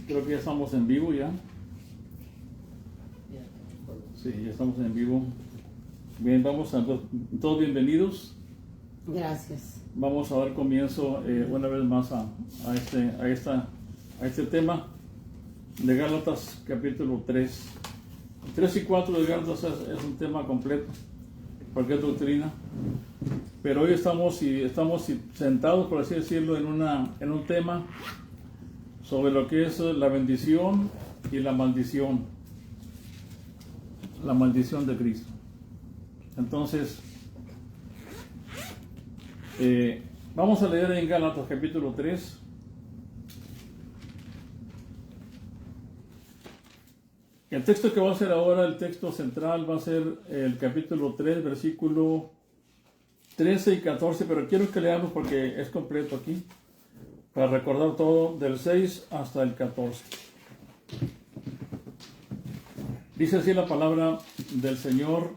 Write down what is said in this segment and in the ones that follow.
Creo que ya estamos en vivo ya. Sí, ya estamos en vivo. Bien, vamos a todos bienvenidos. Gracias. Vamos a dar comienzo una vez más a este tema de Gálatas capítulo 3. 3 y 4 de Gálatas es un tema completo, porque es doctrina. Pero hoy estamos sentados, por así decirlo, en un tema sobre lo que es la bendición y la maldición. La maldición de Cristo. Entonces, vamos a leer en Gálatas capítulo 3. El texto que va a ser ahora, el texto central, va a ser el capítulo 3, versículo 13 y 14, pero quiero que leamos porque es completo aquí, para recordar todo, del 6 hasta el 14. Dice así la palabra del Señor.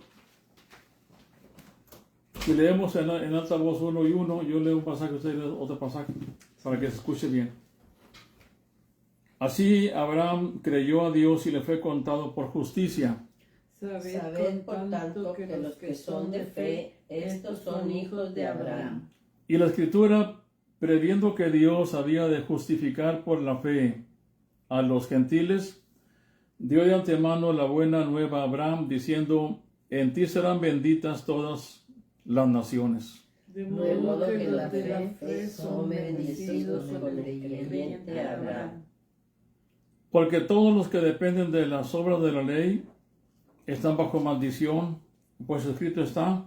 Si leemos en alta voz 1 y 1, yo leo un pasaje, usted lee otro pasaje, para que se escuche bien. Así Abraham creyó a Dios y le fue contado por justicia. Sabed por tanto que los que son de fe, estos son hijos de Abraham. Y la Escritura, previendo que Dios había de justificar por la fe a los gentiles, dio de antemano la buena nueva a Abraham, diciendo: en ti serán benditas todas las naciones. De modo que los de la fe son bendecidos con el creyente Abraham. Porque todos los que dependen de las obras de la ley están bajo maldición, pues escrito está: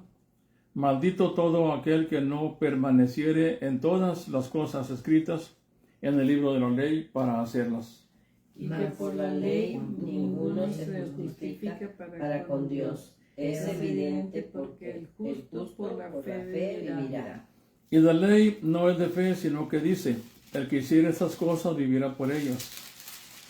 maldito todo aquel que no permaneciere en todas las cosas escritas en el libro de la ley para hacerlas. Y que por la ley ninguno se justifica para con Dios. Es evidente porque el justo por la fe vivirá. Y la ley no es de fe, sino que dice: el que hiciere estas cosas vivirá por ellas.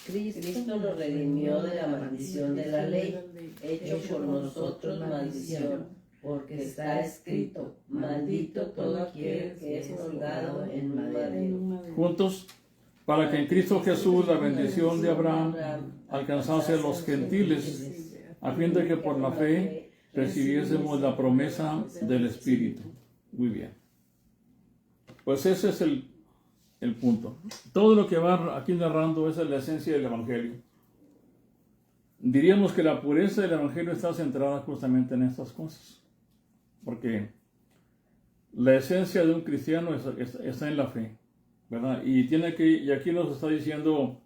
Cristo nos redimió de la maldición de la ley, hecho por nosotros maldición, porque está escrito: maldito todo aquel que es colgado en madero. Juntos, para que en Cristo Jesús la bendición de Abraham alcanzase a los gentiles, a fin de que por la fe recibiésemos la promesa del Espíritu. Muy bien. Pues ese es el punto. Todo lo que va aquí narrando es la esencia del Evangelio. Diríamos que la pureza del Evangelio está centrada justamente en estas cosas. Porque la esencia de un cristiano está en la fe, ¿verdad? Y aquí nos está diciendo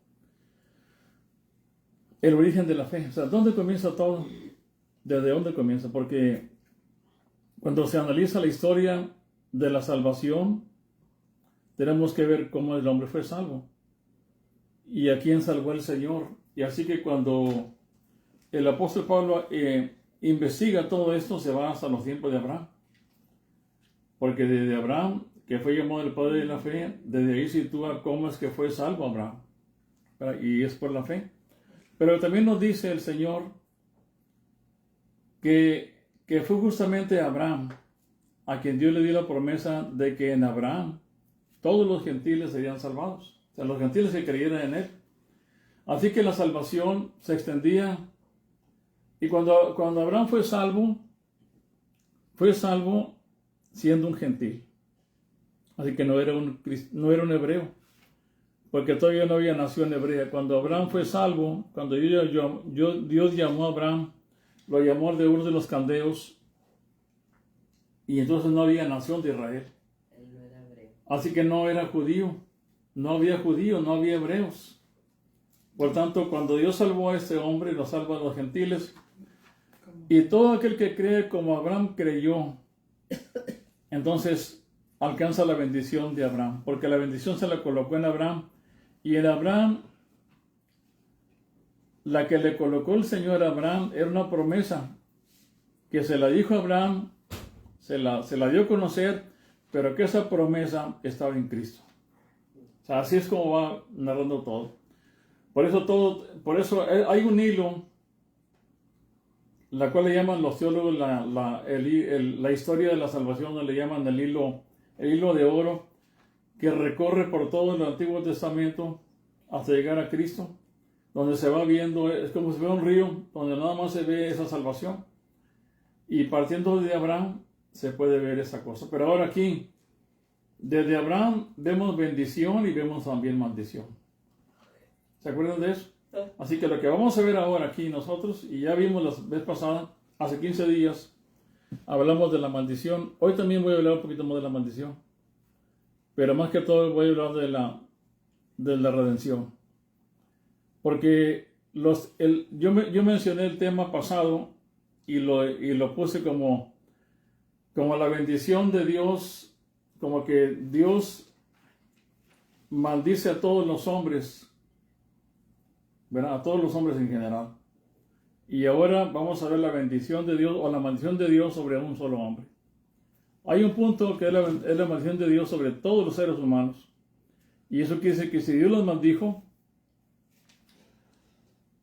el origen de la fe. O sea, ¿dónde comienza todo? ¿Desde dónde comienza? Porque cuando se analiza la historia de la salvación, tenemos que ver cómo el hombre fue salvo y a quién salvó el Señor. Y así que cuando el apóstol Pablo investiga todo esto, se va hasta los tiempos de Abraham. Porque desde Abraham, que fue llamado el padre de la fe, desde ahí sitúa cómo es que fue salvo Abraham. Y es por la fe. Pero también nos dice el Señor que fue justamente Abraham a quien Dios le dio la promesa de que en Abraham todos los gentiles serían salvados. O sea, los gentiles que creyeran en él. Así que la salvación se extendía. Y cuando Abraham fue salvo siendo un gentil. Así que no era un hebreo, porque todavía no había nación hebrea. Cuando Abraham fue salvo, cuando Dios llamó a Abraham, lo llamó de Ur de los Caldeos, y entonces no había nación de Israel. Él no era hebreo. Así que no era judío, no había hebreos. Por tanto, cuando Dios salvó a este hombre, lo salva a los gentiles, y todo aquel que cree como Abraham creyó, entonces alcanza la bendición de Abraham, porque la bendición se la colocó en Abraham, y en Abraham, la que le colocó el Señor a Abraham era una promesa que se la dijo a Abraham, se la dio a conocer, pero que esa promesa estaba en Cristo. O sea, así es como va narrando todo. Por eso hay un hilo, la cual le llaman los teólogos la historia de la salvación, le llaman el hilo de oro, que recorre por todo el Antiguo Testamento hasta llegar a Cristo, donde se va viendo, es como si fuera un río, donde nada más se ve esa salvación. Y partiendo de Abraham, se puede ver esa cosa. Pero ahora aquí, desde Abraham vemos bendición y vemos también maldición. ¿Se acuerdan de eso? Así que lo que vamos a ver ahora aquí nosotros, y ya vimos la vez pasada, hace 15 días, hablamos de la maldición. Hoy también voy a hablar un poquito más de la maldición. Pero más que todo voy a hablar de la redención. Porque yo mencioné el tema pasado y lo puse como la bendición de Dios, como que Dios maldice a todos los hombres, ¿verdad? A todos los hombres en general. Y ahora vamos a ver la bendición de Dios o la maldición de Dios sobre un solo hombre. Hay un punto que es la maldición de Dios sobre todos los seres humanos. Y eso quiere decir que si Dios los maldijo,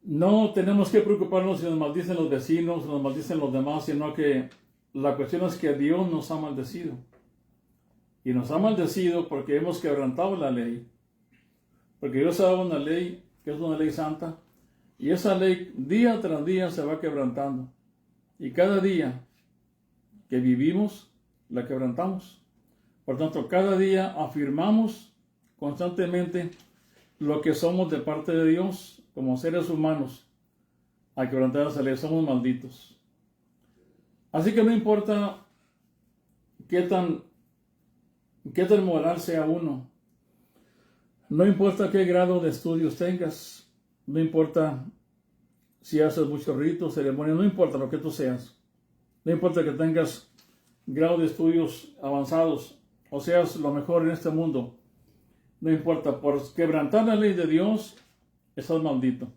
no tenemos que preocuparnos si nos maldicen los vecinos, si nos maldicen los demás, sino que la cuestión es que Dios nos ha maldecido. Y nos ha maldecido porque hemos quebrantado la ley. Porque Dios ha dado una ley que es una ley santa. Y esa ley día tras día se va quebrantando. Y cada día que vivimos, la quebrantamos. Por tanto, cada día afirmamos constantemente lo que somos de parte de Dios como seres humanos. Al quebrantar esa ley, somos malditos. Así que no importa qué tan moral sea uno. No importa qué grado de estudios tengas. No importa si haces muchos ritos, ceremonias. No importa lo que tú seas. No importa que tengas grado de estudios avanzados o seas lo mejor en este mundo. No importa, por quebrantar la ley de Dios, estás maldito.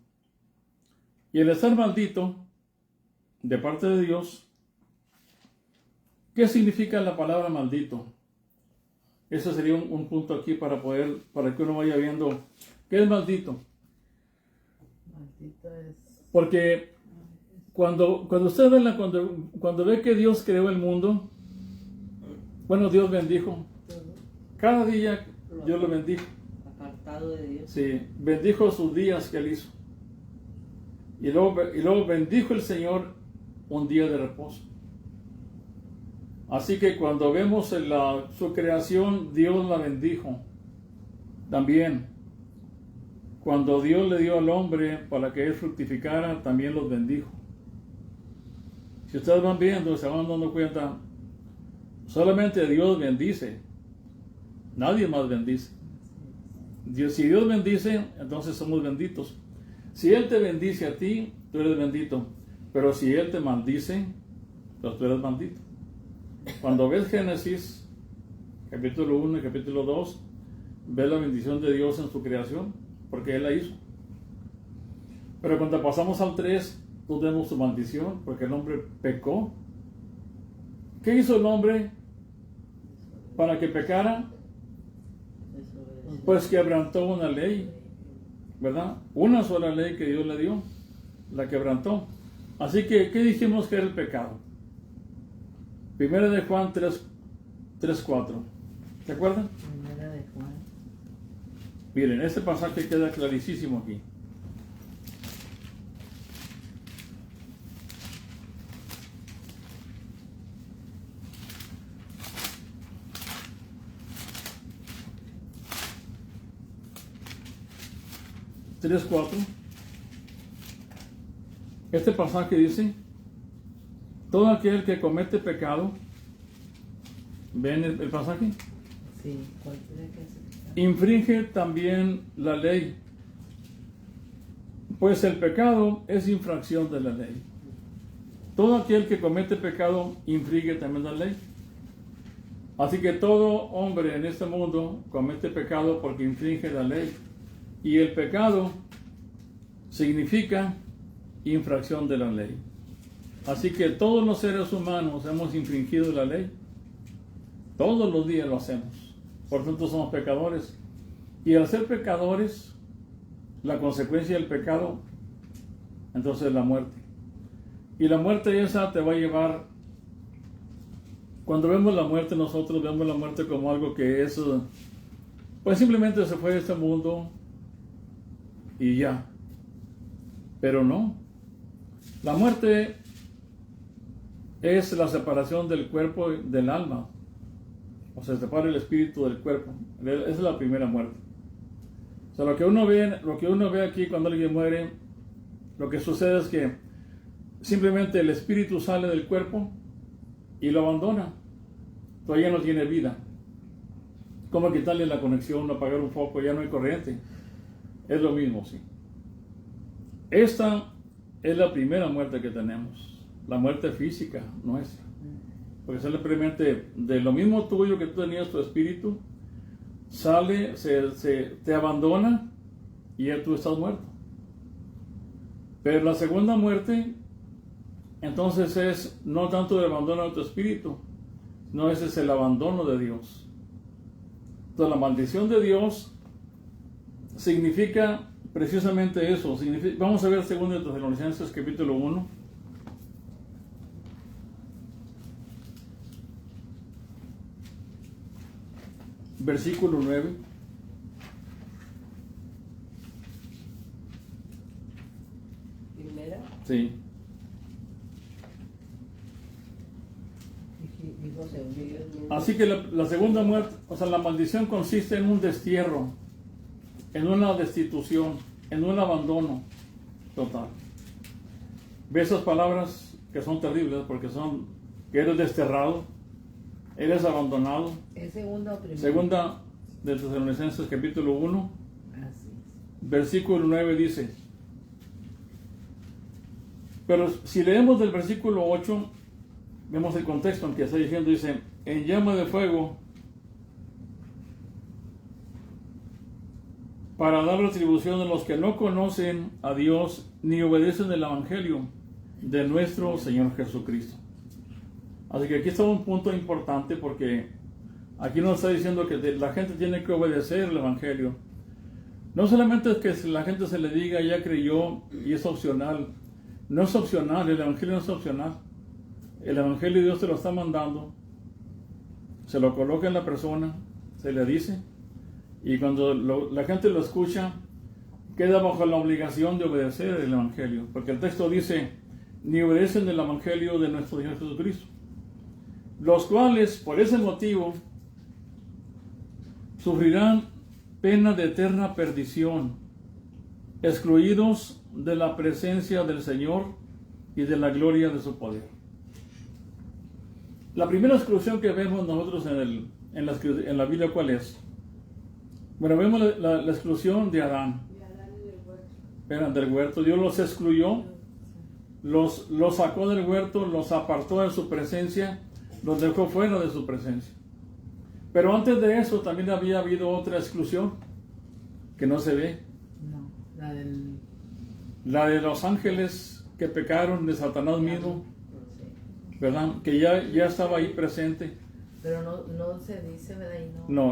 Y el estar maldito de parte de Dios, ¿qué significa la palabra maldito? Ese sería un punto aquí para que uno vaya viendo qué es maldito. Maldito es. Porque cuando usted ve cuando ve que Dios creó el mundo, bueno, Dios bendijo. Cada día Dios lo bendijo. Apartado de Dios. Sí, bendijo sus días que Él hizo. Y luego bendijo el Señor un día de reposo. Así que cuando vemos su creación, Dios la bendijo. También, cuando Dios le dio al hombre para que él fructificara, también los bendijo. Si ustedes van viendo, se van dando cuenta, solamente Dios bendice. Nadie más bendice. Si Dios bendice, entonces somos benditos. Si Él te bendice a ti, tú eres bendito. Pero si Él te maldice, pues tú eres maldito. Cuando ves Génesis, capítulo 1 y capítulo 2, ves la bendición de Dios en su creación, porque Él la hizo. Pero cuando pasamos al 3, pues vemos su maldición, porque el hombre pecó. ¿Qué hizo el hombre para que pecara? Pues quebrantó una ley, ¿verdad? Una sola ley que Dios le dio, la quebrantó. Así que, ¿qué dijimos que era el pecado? Primera de Juan 3:4. ¿Se acuerdan? Primera de Juan. Miren, este pasaje queda clarísimo aquí. Este pasaje dice: todo aquel que comete pecado, ¿ven el pasaje? Sí, cualquiera que hace pecado. Infringe también la ley, pues el pecado es infracción de la ley. Todo aquel que comete pecado infringe también la ley. Así que todo hombre en este mundo comete pecado porque infringe la ley. Y el pecado significa infracción de la ley. Así que todos los seres humanos hemos infringido la ley. Todos los días lo hacemos. Por tanto somos pecadores. Y al ser pecadores, la consecuencia del pecado, entonces es la muerte. Y la muerte esa te va a llevar. Cuando vemos la muerte, nosotros vemos la muerte como algo que es, pues simplemente se fue de este mundo y ya. Pero no. La muerte es la separación del cuerpo del alma. O sea, separa el espíritu del cuerpo. Esa es la primera muerte. O sea, lo que uno ve aquí cuando alguien muere, lo que sucede es que simplemente el espíritu sale del cuerpo y lo abandona. Todavía no tiene vida. Como quitarle la conexión, apagar un foco, ya no hay corriente. Es lo mismo, sí. Esta es la primera muerte que tenemos, la muerte física nuestra. Porque simplemente de lo mismo tuyo que tú tenías, tu espíritu, sale, te abandona y ya tú estás muerto. Pero la segunda muerte, entonces es no tanto el abandono de tu espíritu, no, ese es el abandono de Dios. Entonces la maldición de Dios significa precisamente eso. Vamos a ver 2 Tesalonicenses capítulo 1. Versículo 9. Primera. Sí. Así que la segunda muerte, o sea, la maldición consiste en un destierro, en una destitución, en un abandono total. Ve esas palabras que son terribles porque son que eres desterrado, eres abandonado. ¿Es segunda o primera? Segunda de Tesalonicenses capítulo 1, Así es. versículo 9 dice, pero si leemos del versículo 8, vemos el contexto en que está diciendo, dice, en llama de fuego, para dar retribución a los que no conocen a Dios ni obedecen el Evangelio de nuestro Señor Jesucristo. Así que aquí está un punto importante porque aquí nos está diciendo que la gente tiene que obedecer el Evangelio. No solamente es que la gente se le diga ya creyó y es opcional. No es opcional, el Evangelio no es opcional. El Evangelio Dios te lo está mandando, se lo coloca en la persona, se le dice, y cuando la gente lo escucha, queda bajo la obligación de obedecer el Evangelio, porque el texto dice, ni obedecen el Evangelio de nuestro Señor Jesucristo, los cuales, por ese motivo, sufrirán pena de eterna perdición, excluidos de la presencia del Señor y de la gloria de su poder. La primera exclusión que vemos nosotros en la Biblia, ¿cuál es? Bueno, vemos la exclusión de Adán. Eran del huerto. Dios los excluyó, los sacó del huerto, los apartó de su presencia, los dejó fuera de su presencia. Pero antes de eso también había habido otra exclusión que no se ve. No, La de los ángeles que pecaron, de Satanás mismo, ¿verdad? Que ya estaba ahí presente. Pero no se dice, ¿verdad? Ahí No,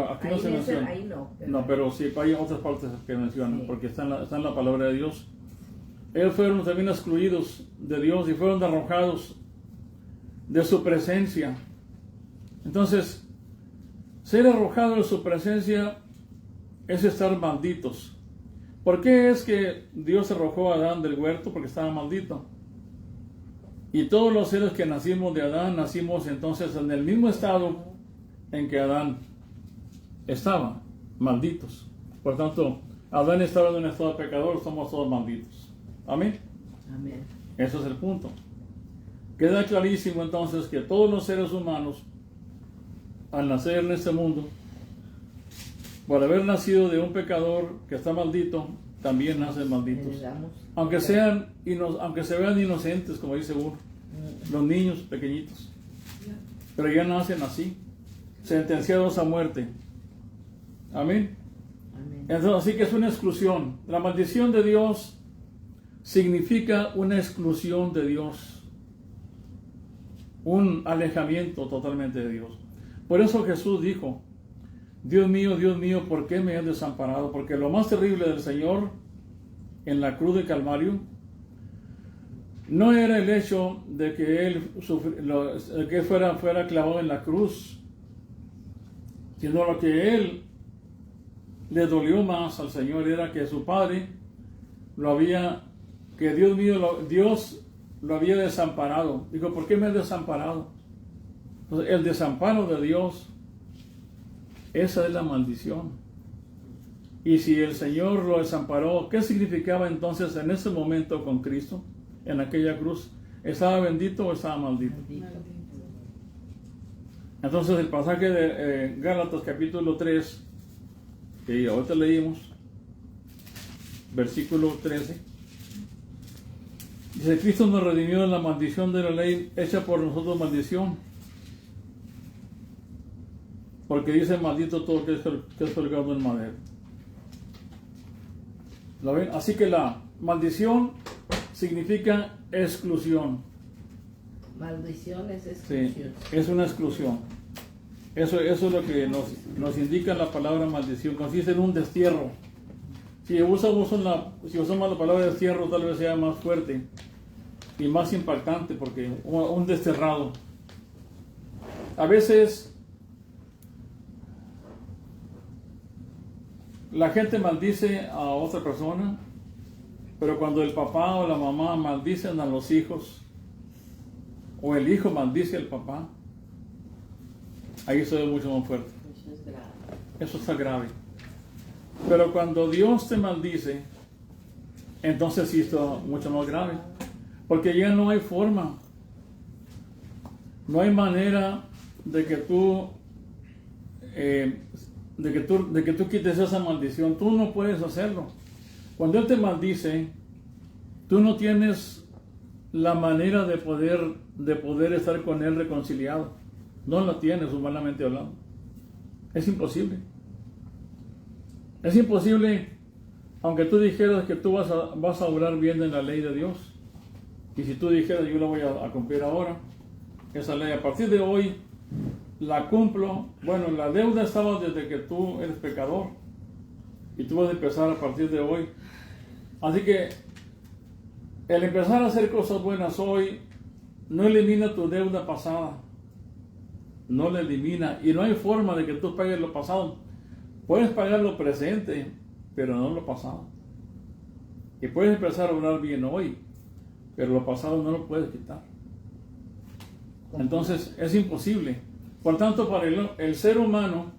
aquí no se menciona. Ahí no. No, pero sí hay otras partes que mencionan, Sí. porque está en la palabra de Dios. Ellos fueron también excluidos de Dios y fueron arrojados de su presencia. Entonces, ser arrojado de su presencia es estar malditos. ¿Por qué es que Dios arrojó a Adán del huerto? Porque estaba maldito. Y todos los seres que nacimos de Adán, nacimos entonces en el mismo estado en que Adán estaba, malditos. Por tanto, Adán estaba en un estado de pecador, somos todos malditos. Amén. Amén. Ese es el punto. Queda clarísimo entonces que todos los seres humanos, al nacer en este mundo, por haber nacido de un pecador que está maldito, también nacen malditos. Aunque se vean inocentes, como dice uno, los niños pequeñitos. Pero ya nacen así, sentenciados a muerte. Amén. Amén. Entonces, así que es una exclusión. La maldición de Dios significa una exclusión de Dios, un alejamiento totalmente de Dios. Por eso Jesús dijo, Dios mío, ¿por qué me has desamparado? Porque lo más terrible del Señor en la cruz de Calvario no era el hecho de que Él fuera clavado en la cruz, sino lo que Él le dolió más al Señor era que su padre que Dios mío, Dios lo había desamparado. Dijo, ¿por qué me has desamparado? Entonces, el desamparo de Dios, esa es la maldición. Y si el Señor lo desamparó, ¿qué significaba entonces en ese momento con Cristo, en aquella cruz? ¿Estaba bendito o estaba maldito? Entonces el pasaje de Gálatas capítulo 3, que ahorita leímos, versículo 13, dice, Cristo nos redimió de la maldición de la ley hecha por nosotros maldición, porque dice maldito todo que es colgado en madero. ¿Lo ven? Así que la maldición significa exclusión. Maldición es exclusión. Sí, es una exclusión. Eso es lo que nos indica la palabra maldición. Consiste en un destierro. Si usamos la palabra destierro, tal vez sea más fuerte y más impactante, porque un desterrado. A veces la gente maldice a otra persona, pero cuando el papá o la mamá maldicen a los hijos, o el hijo maldice al papá, ahí eso es mucho más fuerte. Eso es grave. Eso está grave. Pero cuando Dios te maldice, entonces sí está mucho más grave. Porque ya no hay forma, no hay manera de que tú quites esa maldición. Tú no puedes hacerlo. Cuando Él te maldice, tú no tienes la manera de poder estar con Él reconciliado. No la tienes, humanamente hablando. Es imposible. Es imposible, aunque tú dijeras que tú vas a obrar bien en la ley de Dios. Y si tú dijeras, yo la voy a cumplir ahora, esa ley, a partir de hoy, la cumplo. Bueno, la deuda estaba desde que tú eres pecador. Y tú vas a empezar a partir de hoy. Así que el empezar a hacer cosas buenas hoy no elimina tu deuda pasada. No la elimina. Y no hay forma de que tú pagues lo pasado. Puedes pagar lo presente, pero no lo pasado. Y puedes empezar a orar bien hoy, pero lo pasado no lo puedes quitar. Entonces es imposible. Por tanto, para el ser humano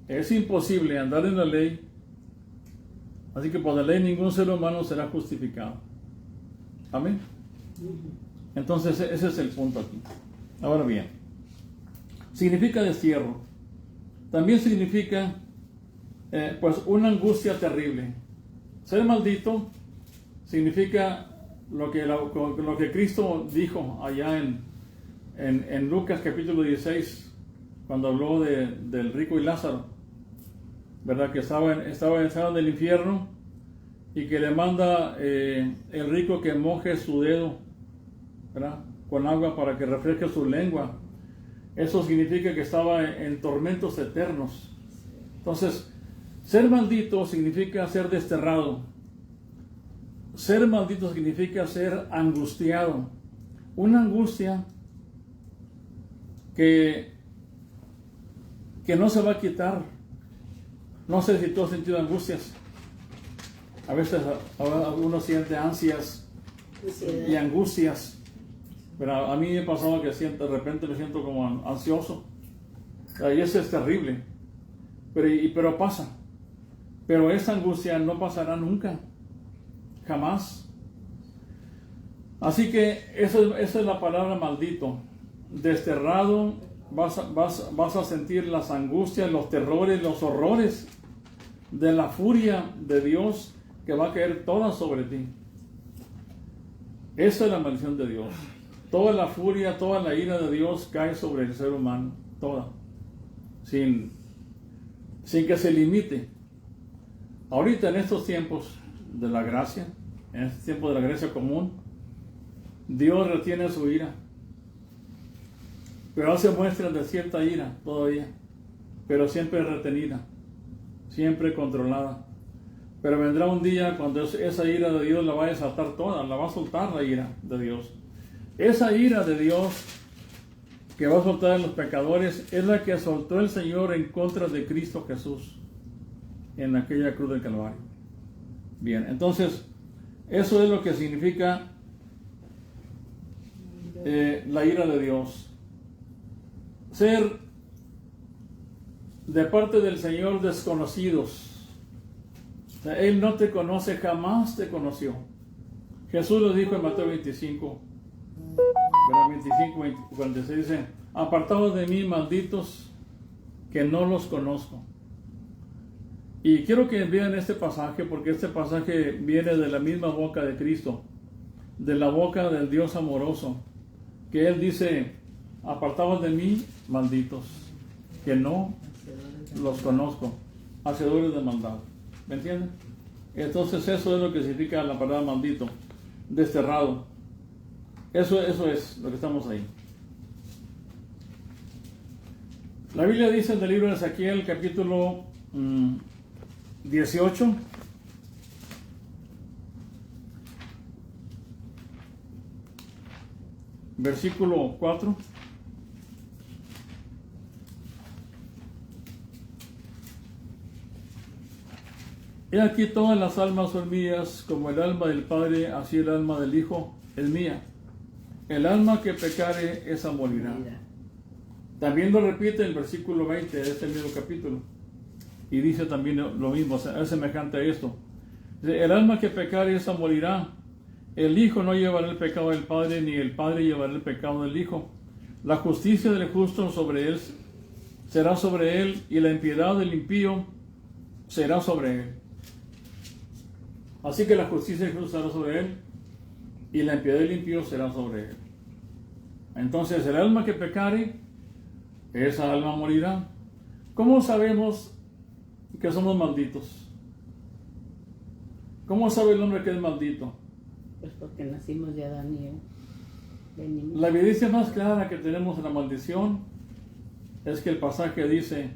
es imposible andar en la ley. Así que por la ley ningún ser humano será justificado. Amén. Entonces ese es el punto aquí. Ahora bien, significa destierro. También significa pues una angustia terrible. Ser maldito significa lo que Cristo dijo allá en Lucas capítulo 16, cuando habló del rico y Lázaro, ¿verdad? Que estaba en el infierno y que le manda el rico que moje su dedo, ¿verdad?, con agua para que refresque su lengua. Eso significa que estaba en tormentos eternos. Entonces, ser maldito significa ser desterrado. Ser maldito significa ser angustiado. Una angustia que no se va a quitar. No sé si tú has sentido angustias. A veces uno siente ansias y angustias. Pero a mí me ha pasado que de repente me siento como ansioso. Y eso es terrible. Pero pasa. Pero esa angustia no pasará nunca. Jamás. Así que esa es la palabra maldito. Desterrado, vas a sentir las angustias, los terrores, los horrores de la furia de Dios que va a caer toda sobre ti. Esa es la maldición de Dios. Toda la furia, toda la ira de Dios cae sobre el ser humano. Toda. Sin que se limite. Ahorita en estos tiempos de la gracia, en este tiempo de la gracia común, Dios retiene su ira. Pero hace muestras de cierta ira todavía. Pero siempre retenida. Siempre controlada. Pero vendrá un día cuando esa ira de Dios la va a desatar toda. La va a soltar la ira de Dios. Esa ira de Dios que va a soltar a los pecadores es la que soltó el Señor en contra de Cristo Jesús. en aquella cruz del Calvario. Bien, entonces, eso es lo que significa la ira de Dios. Ser de parte del Señor desconocidos. O sea, Él no te conoce, jamás te conoció. Jesús lo dijo en Mateo 25, 46 dice: apartados de mí, malditos, que no los conozco. Y quiero que vean este pasaje, porque este pasaje viene de la misma boca de Cristo, de la boca del Dios amoroso, que Él dice: apartados de mí, malditos, que no los conozco, hacedores de maldad. ¿Me entienden? Entonces eso es lo que significa la palabra maldito, desterrado. Eso es lo que estamos ahí. La Biblia dice en el libro de Ezequiel, capítulo 18, versículo 4. He aquí todas las almas son mías, como el alma del Padre, así el alma del Hijo es mía. El alma que pecare, esa morirá. También lo repite el versículo 20 de este mismo capítulo. Y dice también lo mismo, es semejante a esto. Dice: el alma que pecare, esa morirá. El Hijo no llevará el pecado del Padre, ni el Padre llevará el pecado del Hijo. La justicia del justo sobre él será sobre él, y la impiedad del impío será sobre él. Así que la justicia del justo será sobre él, y la impiedad del impío será sobre él. Entonces, el alma que pecare, esa alma morirá. ¿Cómo sabemos que somos malditos? ¿Cómo sabe el hombre que es maldito? Pues porque nacimos de Adán y Eva. Venimos. La evidencia más clara que tenemos en la maldición es que el pasaje dice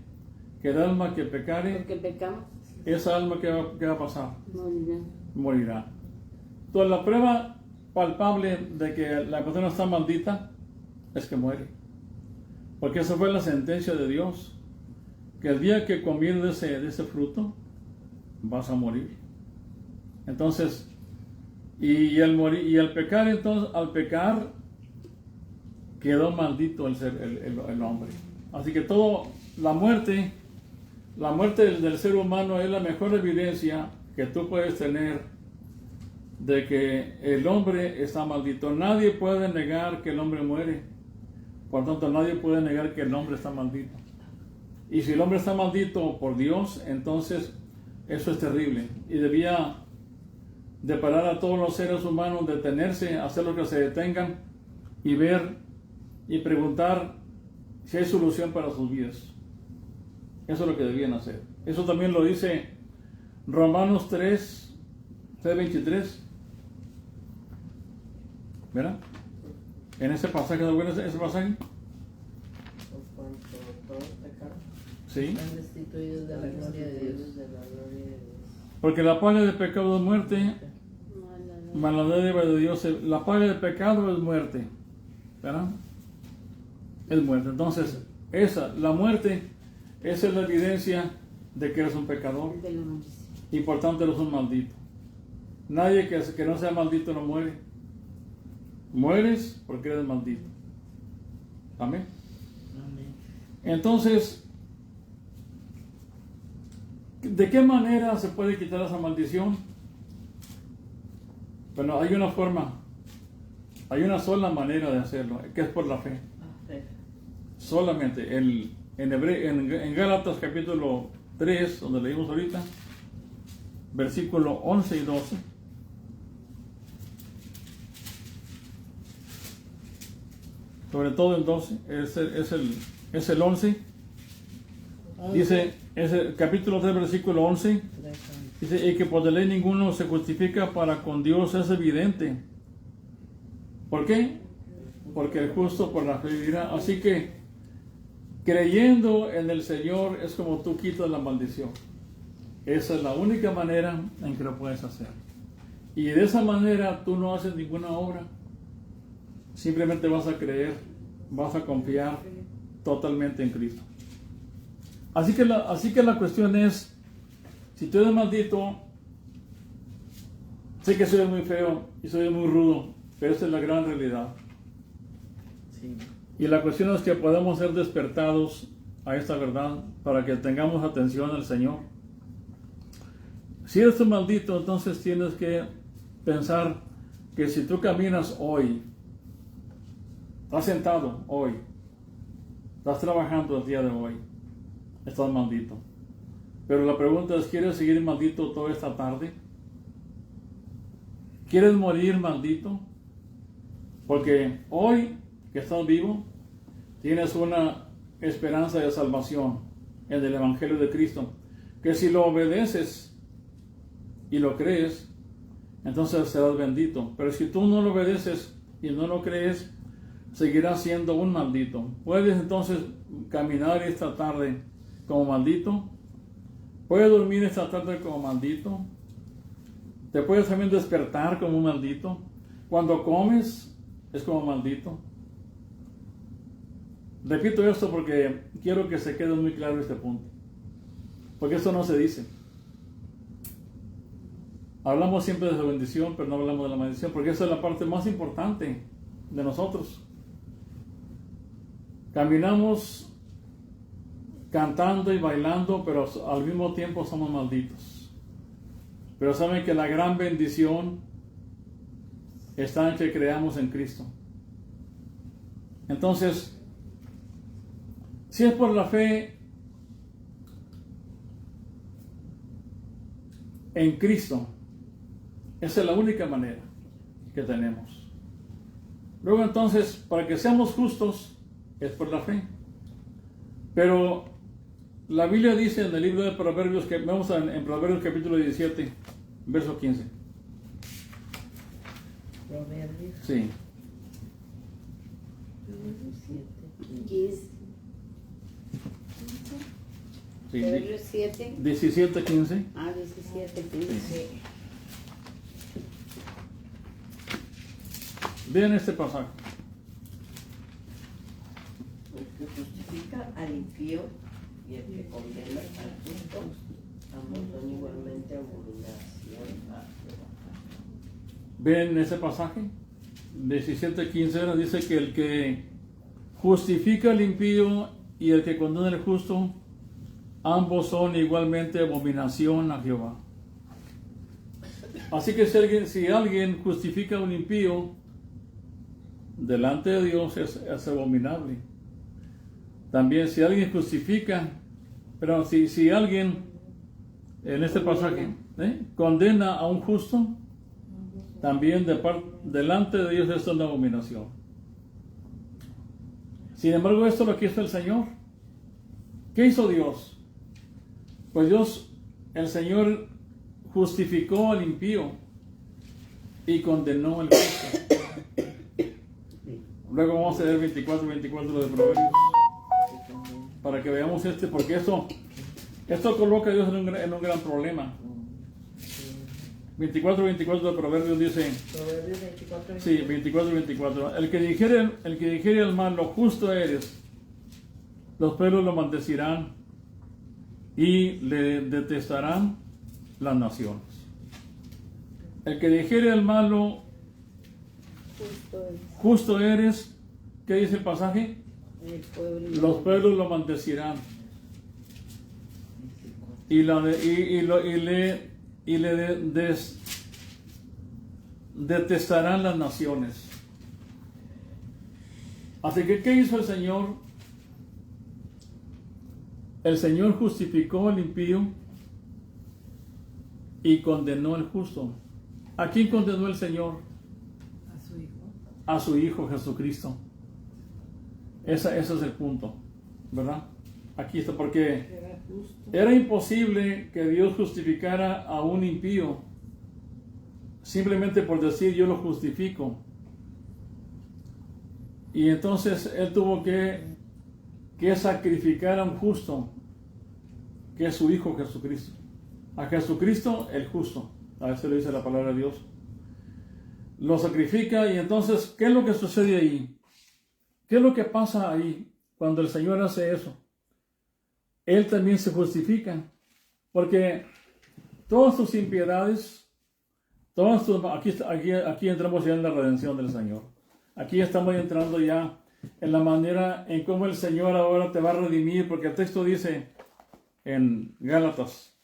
que el alma que pecare, Porque pecamos, esa alma que va a pasar, morirá. morirá. Entonces, la prueba palpable de que la persona está maldita es que muere. Porque esa fue la sentencia de Dios, que el día que comieres de ese fruto, vas a morir. Entonces, y al pecar, entonces, al pecar, quedó maldito el hombre. Así que la muerte del ser humano es la mejor evidencia que tú puedes tener de que el hombre está maldito. Nadie puede negar que el hombre muere. Por tanto, nadie puede negar que el hombre está maldito. Y si el hombre está maldito por Dios, entonces eso es terrible. Y debía de parar a todos los seres humanos, detenerse, hacer lo que se detengan y ver y preguntar si hay solución para sus vidas. Eso es lo que debían hacer. Eso también lo dice Romanos 3:23. ¿Verdad? En ese pasaje, ¿de acuerdo ese pasaje? Por cuanto todos pecaron, Sí. Están destituidos de la gloria de Dios. de la gloria de Dios. Porque la paga del pecado es muerte, mas la dádiva de Dios la paga del pecado es muerte. ¿Verdad? Es muerte. Entonces, la muerte, esa es la evidencia de que eres un pecador. De la maldición. Y por tanto eres un maldito. Nadie que no sea maldito no muere. Mueres porque eres maldito. Amén. Amén. Entonces, ¿de qué manera se puede quitar esa maldición? Bueno, hay una forma, hay una sola manera de hacerlo, que es por la fe. Solamente. En Gálatas capítulo 3, donde leímos ahorita, versículo 11 y 12. Sobre todo el 12, es el 11. Dice, es el capítulo 3, versículo 11. Dice: y que por la ley ninguno se justifica para con Dios es evidente. ¿Por qué? Porque el justo por la fe vivirá. Así que, creyendo en el Señor es como tú quitas la maldición. Esa es la única manera en que lo puedes hacer. Y de esa manera tú no haces ninguna obra. Simplemente vas a creer, vas a confiar totalmente en Cristo. Así que la cuestión es, Si tú eres maldito, sé que soy muy feo y soy muy rudo, pero esa es la gran realidad. Sí. Y la cuestión es que podamos ser despertados a esta verdad para que tengamos atención al Señor. Si eres un maldito, entonces tienes que pensar que si tú caminas hoy, estás sentado hoy, estás trabajando el día de hoy, estás maldito. Pero la pregunta es, ¿quieres seguir maldito toda esta tarde? ¿Quieres morir maldito? Porque hoy que estás vivo, tienes una esperanza de salvación en el Evangelio de Cristo, que si lo obedeces y lo crees, entonces serás bendito. Pero si tú no lo obedeces y no lo crees, seguirás siendo un maldito. Puedes entonces caminar esta tarde como maldito. Puedes dormir esta tarde como maldito. Te puedes también despertar como un maldito. Cuando comes, es como maldito. Repito esto porque quiero que se quede muy claro este punto. Porque esto no se dice. Hablamos siempre de la bendición, pero no hablamos de la maldición, porque esa es la parte más importante de nosotros. Caminamos cantando y bailando, pero al mismo tiempo somos malditos. Pero saben que la gran bendición está en que creamos en Cristo. Entonces, si es por la fe en Cristo, esa es la única manera que tenemos. Luego entonces, para que seamos justos, es por la fe. Pero la Biblia dice en el libro de Proverbios, que vamos en Proverbios capítulo 17, verso 15. Proverbios. Sí. 15. Sí, Proverbios 7. 17, 15. Ah, 17, 15. Sí. Vean este pasaje. El que justifica al impío y el que condena al justo, ambos son igualmente abominación a Jehová. Ven ese pasaje, 17:15, dice que el que justifica al impío y el que condena al justo, ambos son igualmente abominación a Jehová. Así que si alguien justifica a un impío, delante de Dios es abominable. También si alguien justifica, pero si alguien, en este pasaje, condena a un justo, también delante de Dios es una abominación. Sin embargo, esto lo que hizo el Señor. ¿Qué hizo Dios? Pues el Señor justificó al impío y condenó al justo. Luego vamos a leer 24 de Proverbios para que veamos porque esto coloca a Dios en un gran problema. 24 de Proverbios dice, Proverbios 24. sí, 24. El que dijere al mal, lo justo eres, los pueblos lo maldecirán y le detestarán las naciones. El que dijere al malo, justo eres, ¿qué dice el pasaje? Los pueblos lo maldecirán y le detestarán las naciones. Así que, ¿qué hizo el Señor? El Señor justificó al impío y condenó al justo. ¿A quién condenó el Señor? A su hijo. A su Hijo Jesucristo. Ese es el punto, ¿verdad? Aquí está, porque era imposible que Dios justificara a un impío simplemente por decir yo lo justifico. Y entonces Él tuvo que sacrificar a un justo, que es su Hijo Jesucristo. A Jesucristo el justo, a veces le dice la palabra de Dios. Lo sacrifica y entonces, ¿qué es lo que sucede ahí? ¿Qué es lo que pasa ahí cuando el Señor hace eso? Él también se justifica, porque todas tus impiedades, aquí entramos ya en la redención del Señor. Aquí estamos entrando ya en la manera en cómo el Señor ahora te va a redimir, porque el texto dice en Gálatas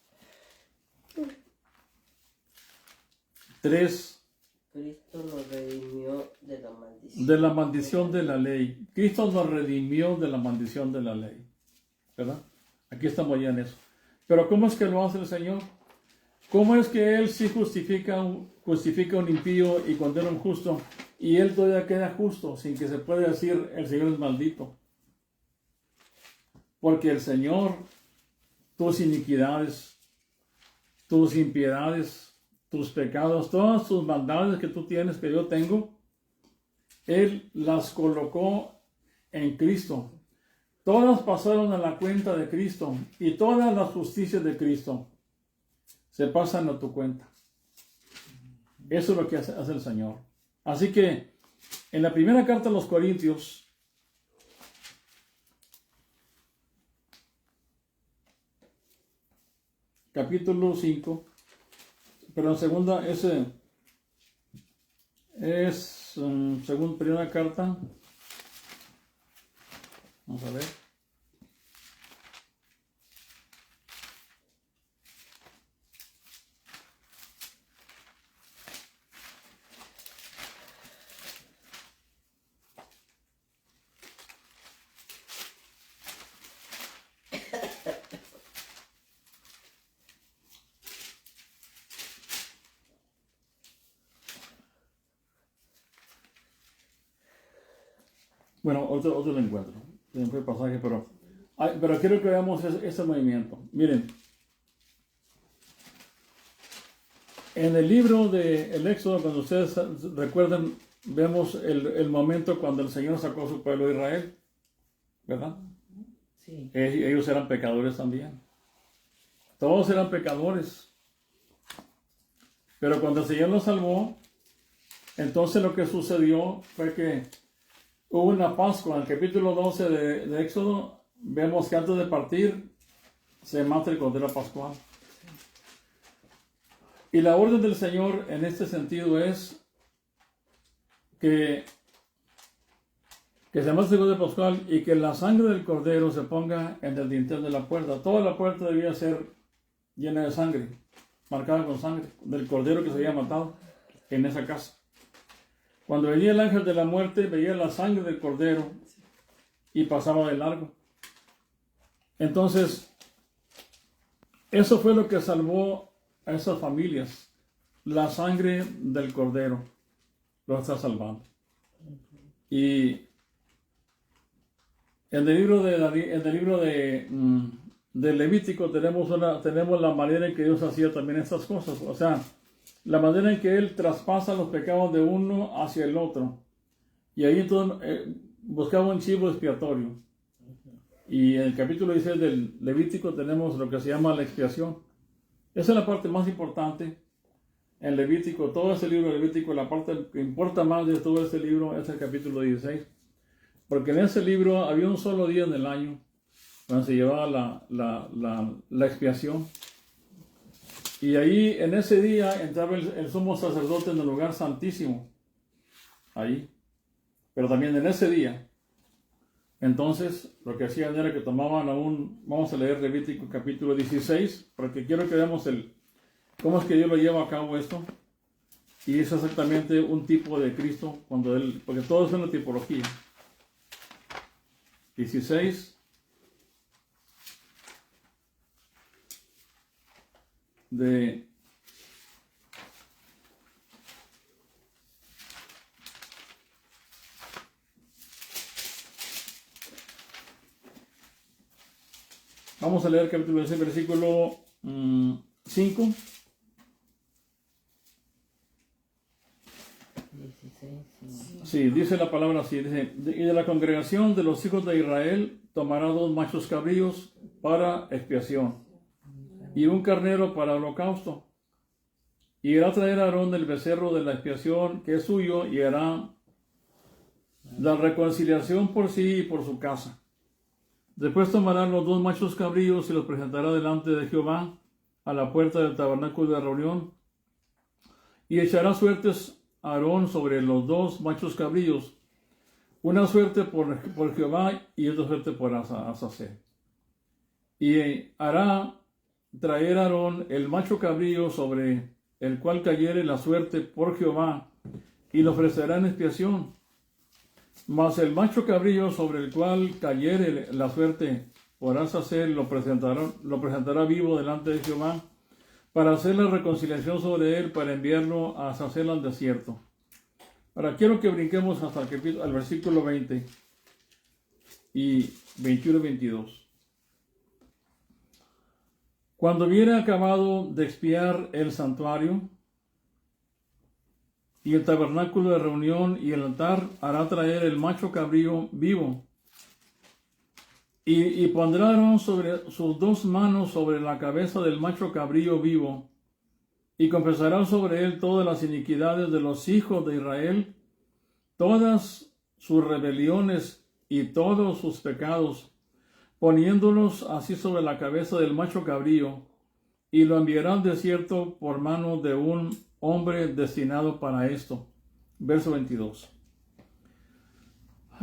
3, Cristo nos redimió de la maldición. de la maldición de la ley. Cristo nos redimió de la maldición de la ley, ¿verdad? Aquí estamos ya en eso. Pero ¿cómo es que lo hace el Señor? ¿Cómo es que Él sí justifica un impío y condena un justo, y Él todavía queda justo sin que se pueda decir el Señor es maldito? Porque el Señor, tus iniquidades, tus impiedades, tus pecados, todas tus maldades que tú tienes, que yo tengo, Él las colocó en Cristo. Todas pasaron a la cuenta de Cristo, y todas las justicias de Cristo se pasan a tu cuenta. Eso es lo que hace el Señor. Así que en la primera carta a los Corintios, capítulo 5, pero en segunda según primera carta, vamos a ver. Bueno, otro lo encuentro. Se fue el pasaje, pero quiero que veamos ese movimiento. Miren, en el libro del Éxodo, cuando ustedes recuerdan, vemos el momento cuando el Señor sacó a su pueblo de Israel, ¿verdad? Sí. Ellos eran pecadores también. Todos eran pecadores. Pero cuando el Señor los salvó, entonces lo que sucedió fue que hubo una Pascua. En el capítulo 12 de Éxodo, vemos que antes de partir se mata el cordero pascual. Y la orden del Señor en este sentido es que se mate el cordero pascual y que la sangre del cordero se ponga en el dintel de la puerta. Toda la puerta debía ser llena de sangre, marcada con sangre del cordero que se había matado en esa casa. Cuando venía el ángel de la muerte, veía la sangre del cordero y pasaba de largo. Entonces, eso fue lo que salvó a esas familias. La sangre del cordero lo está salvando. Y en el libro de Levítico tenemos la manera en que Dios hacía también estas cosas. O sea, la manera en que Él traspasa los pecados de uno hacia el otro. Y ahí entonces buscaba un chivo expiatorio. Y en el capítulo 16 del Levítico tenemos lo que se llama la expiación. Esa es la parte más importante en Levítico. Todo ese libro de Levítico, la parte que importa más de todo este libro es el capítulo 16. Porque en ese libro había un solo día en el año cuando se llevaba la expiación. Y ahí, en ese día, entraba el sumo sacerdote en el lugar santísimo. Ahí. Pero también en ese día. Entonces, lo que hacían era que tomaban vamos a leer Levítico capítulo 16, porque quiero que veamos cómo es que Dios lo lleva a cabo esto. Y es exactamente un tipo de Cristo, porque todo es una tipología. 16. Vamos a leer el capítulo 16, versículo 5. 16. Sí, dice la palabra así, dice, y de la congregación de los hijos de Israel tomará 2 machos cabríos para expiación y un carnero para holocausto. Y hará traer a Aarón el becerro de la expiación que es suyo, y hará la reconciliación por sí y por su casa. Después tomará los 2 machos cabríos y los presentará delante de Jehová a la puerta del tabernáculo de reunión, y echará suertes a Aarón sobre los 2 machos cabríos, una suerte por Jehová y otra suerte por Azazel. Y hará traer a Aarón el macho cabrío sobre el cual cayere la suerte por Jehová, y lo ofrecerá en expiación. Mas el macho cabrío sobre el cual cayere la suerte por Azazel lo presentará vivo delante de Jehová, para hacer la reconciliación sobre él, para enviarlo a Azazel al desierto. Ahora quiero que brinquemos hasta al versículo 20 y 21 y 22. Cuando hubiere acabado de expiar el santuario y el tabernáculo de reunión y el altar, hará traer el macho cabrío vivo, y pondrá sobre sus 2 manos sobre la cabeza del macho cabrío vivo, y confesará sobre él todas las iniquidades de los hijos de Israel, todas sus rebeliones y todos sus pecados, poniéndolos así sobre la cabeza del macho cabrío, y lo enviará al desierto por mano de un hombre destinado para esto. Verso 22.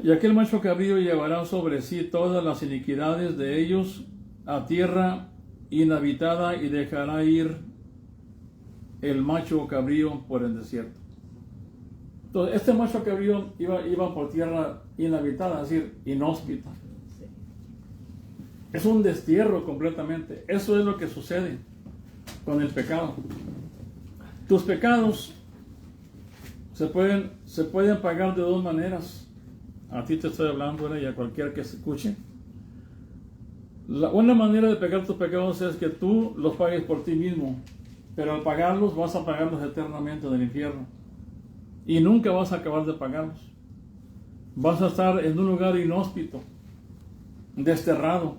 Y aquel macho cabrío llevará sobre sí todas las iniquidades de ellos a tierra inhabitada, y dejará ir el macho cabrío por el desierto. Entonces, este macho cabrío iba por tierra inhabitada, es decir, inhóspita. Es un destierro completamente. Eso es lo que sucede con el pecado. Tus pecados se pueden pagar de 2 maneras. A ti te estoy hablando, y a cualquiera que se escuche. Una manera de pagar tus pecados es que tú los pagues por ti mismo, pero al pagarlos vas a pagarlos eternamente en el infierno, y nunca vas a acabar de pagarlos. Vas a estar en un lugar inhóspito, desterrado,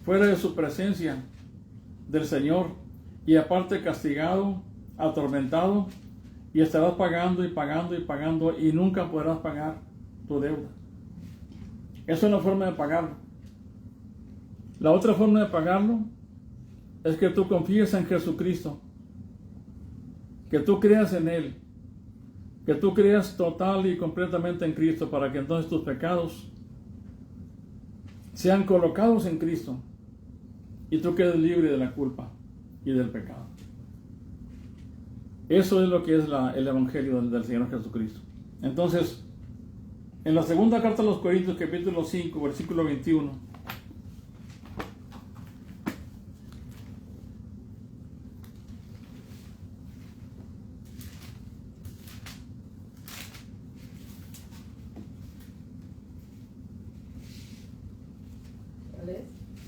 fuera de su presencia del Señor, y aparte castigado, atormentado, y estarás pagando y pagando y pagando, y nunca podrás pagar tu deuda. Es una forma de pagarlo. La otra forma de pagarlo es que tú confíes en Jesucristo, que tú creas en Él, que tú creas total y completamente en Cristo, para que entonces tus pecados sean colocados en Cristo y tú quedes libre de la culpa y del pecado. Eso es lo que es el Evangelio del Señor Jesucristo. Entonces, en la segunda carta a los Corintios, capítulo 5, versículo 21.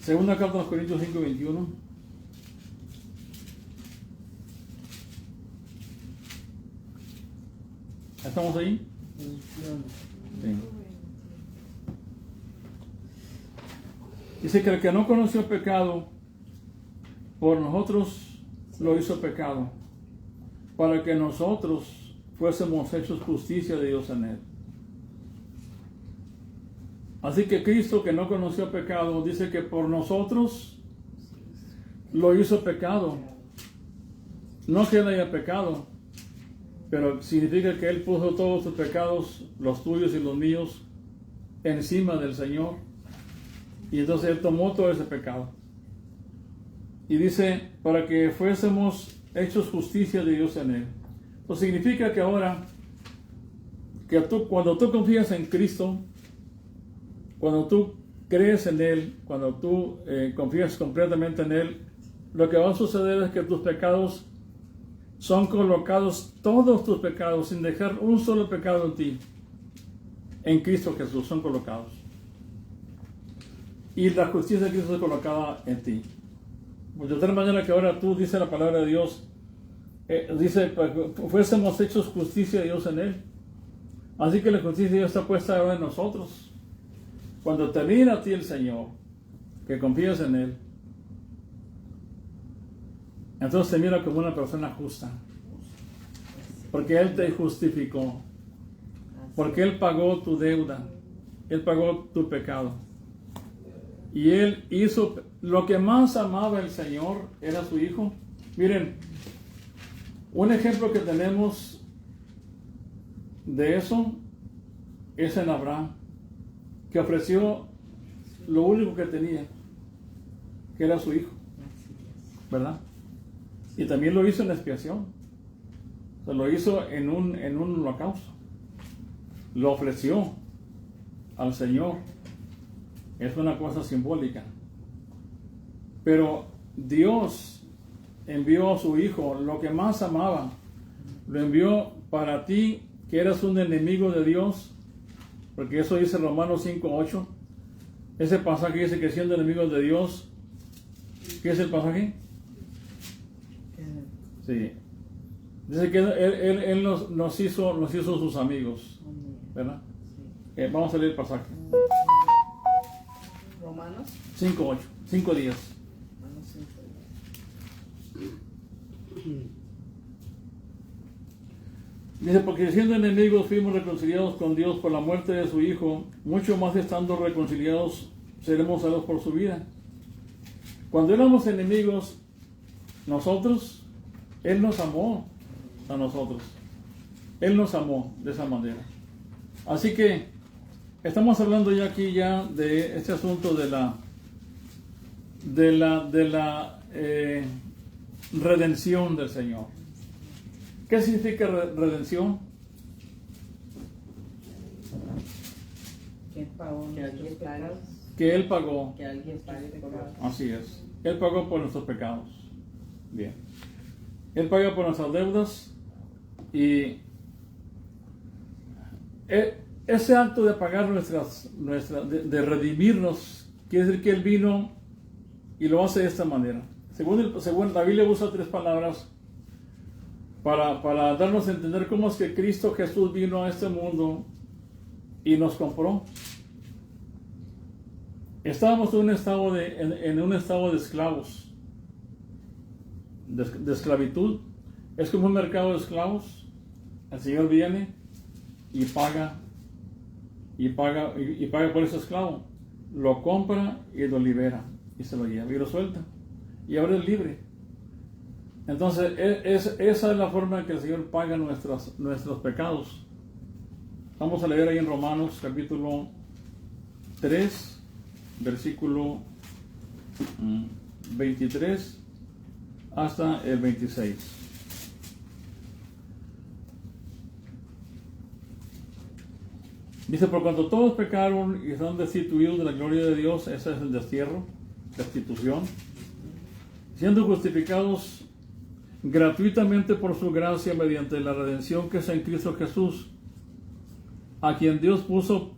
Segunda carta a los Corintios 5, 21. ¿Estamos ahí? Sí. Dice que el que no conoció pecado, por nosotros lo hizo pecado, para que nosotros fuésemos hechos justicia de Dios en él. Así que Cristo, que no conoció pecado, dice que por nosotros lo hizo pecado. No que él haya pecado, pero significa que Él puso todos sus pecados, los tuyos y los míos, encima del Señor. Y entonces Él tomó todo ese pecado. Y dice, para que fuésemos hechos justicia de Dios en Él. Pues significa que ahora, que cuando tú confías en Cristo, cuando tú crees en Él, cuando tú confías completamente en Él, lo que va a suceder es que tus pecados son colocados, todos tus pecados, sin dejar un solo pecado en ti, en Cristo Jesús, son colocados. Y la justicia de Cristo es colocada en ti. Pues de tal manera que ahora tú, dice la palabra de Dios, dice, fuésemos hechos justicia de Dios en Él. Así que la justicia de Dios está puesta ahora en nosotros. Cuando te mira a ti el Señor, que confías en Él, entonces te mira como una persona justa, porque Él te justificó, porque Él pagó tu deuda, Él pagó tu pecado, y Él hizo lo que más amaba el Señor era su Hijo. Miren, un ejemplo que tenemos de eso es en Abraham, que ofreció lo único que tenía, que era su Hijo, ¿verdad? Y también lo hizo en expiación. O sea, lo hizo en un holocausto. Lo ofreció al Señor. Es una cosa simbólica. Pero Dios envió a su Hijo, lo que más amaba. Lo envió para ti, que eras un enemigo de Dios. Porque eso dice Romanos 5:8. Ese pasaje dice que siendo enemigos de Dios, ¿qué es el pasaje? Sí. Dice que Él nos hizo sus amigos, ¿verdad? Vamos a leer el pasaje. Romanos 5:8, 5:10. Romanos 5:10. Dice, porque siendo enemigos fuimos reconciliados con Dios por la muerte de su Hijo, mucho más estando reconciliados seremos salvos por su vida. Cuando éramos enemigos, nosotros, Él nos amó a nosotros. Él nos amó de esa manera. Así que estamos hablando ya aquí de este asunto de la redención del Señor. ¿Qué significa redención? Que pagó Que nuestros alguien pague. pecados. Que Él pagó. Que alguien pague por algo. Así es. Él pagó por nuestros pecados. Bien. Él paga por nuestras deudas y ese acto de pagar de redimirnos, quiere decir que Él vino y lo hace de esta manera. Según la Biblia usa 3 palabras para darnos a entender cómo es que Cristo Jesús vino a este mundo y nos compró. Estábamos en un estado de esclavos, de esclavitud. Es como un mercado de esclavos. El Señor viene y paga por ese esclavo. Lo compra y lo libera y se lo lleva y lo suelta. Y ahora es libre. Entonces, esa es la forma en que el Señor paga nuestros pecados. Vamos a leer ahí en Romanos capítulo 3, versículo 23 hasta el 26. Dice, por cuanto todos pecaron y están destituidos de la gloria de Dios, ese es el destierro, destitución, siendo justificados gratuitamente por su gracia mediante la redención que es en Cristo Jesús, a quien Dios puso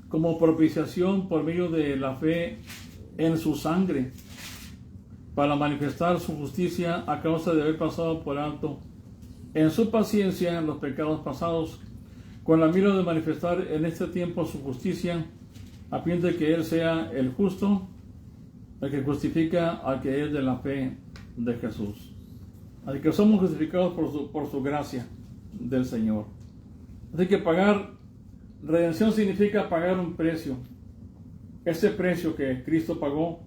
como propiciación por medio de la fe en su sangre, para manifestar su justicia a causa de haber pasado por alto en su paciencia en los pecados pasados, con la mira de manifestar en este tiempo su justicia, a fin de que Él sea el justo, el que justifica al que es de la fe de Jesús. Así que somos justificados por su gracia del Señor. Así que redención significa pagar un precio. Ese precio que Cristo pagó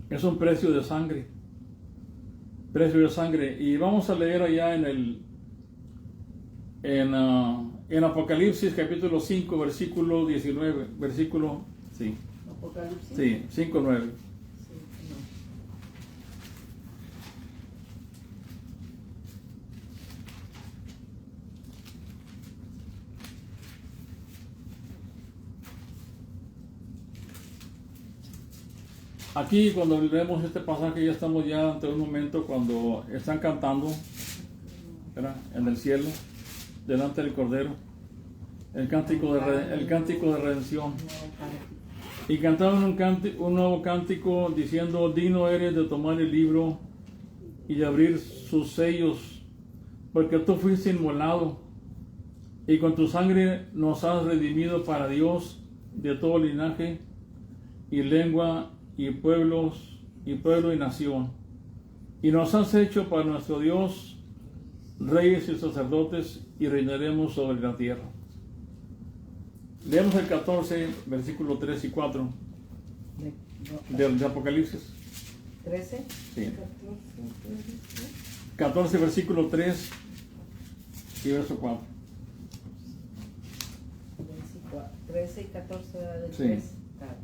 es un precio de sangre. Precio de sangre. Y vamos a leer allá en Apocalipsis capítulo 5, versículo 19. Apocalipsis. Sí, 5, 9. Aquí cuando leemos este pasaje ya estamos ya ante un momento cuando están cantando, ¿verdad?, en el cielo, delante del Cordero, el cántico de redención. Y cantaron un nuevo cántico diciendo, digno eres de tomar el libro y de abrir sus sellos, porque tú fuiste inmolado y con tu sangre nos has redimido para Dios de todo linaje y lengua y pueblo y nación, y nos has hecho para nuestro Dios reyes y sacerdotes, y reinaremos sobre la tierra. Leemos el 14, versículo 3 y 4. de Apocalipsis. 13. Sí. 14, versículo 3 y verso 4. 13 y 14 de Sí. 3.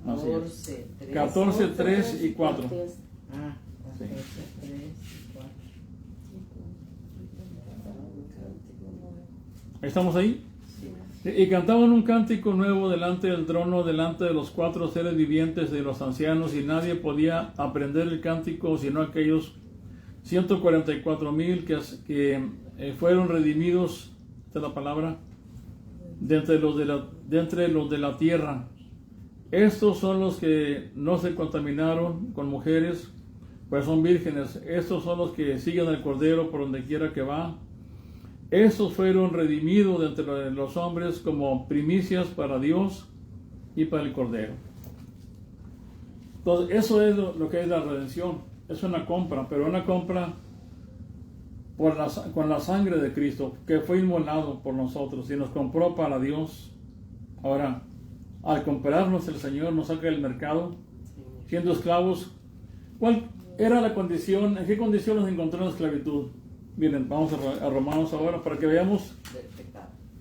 14, 3. 14, 3 y 4. Ah, Sí. 14, 3 y 4. ¿Estamos ahí? Y cantaban un cántico nuevo delante del trono, delante de los 4 seres vivientes de los ancianos, y nadie podía aprender el cántico sino aquellos 144,000 que fueron redimidos, esta es la palabra, de entre los de la tierra. Estos son los que no se contaminaron con mujeres, pues son vírgenes. Estos son los que siguen al Cordero por donde quiera que va. Estos fueron redimidos de entre los hombres como primicias para Dios y para el Cordero. Entonces, eso es lo que es la redención. Es una compra, pero una compra con la sangre de Cristo, que fue inmolado por nosotros y nos compró para Dios. Ahora, al comprarnos, el Señor nos saca del mercado, siendo esclavos. ¿Cuál era la condición? ¿En qué condición nos encontró en la esclavitud? Miren, vamos a Romanos ahora para que veamos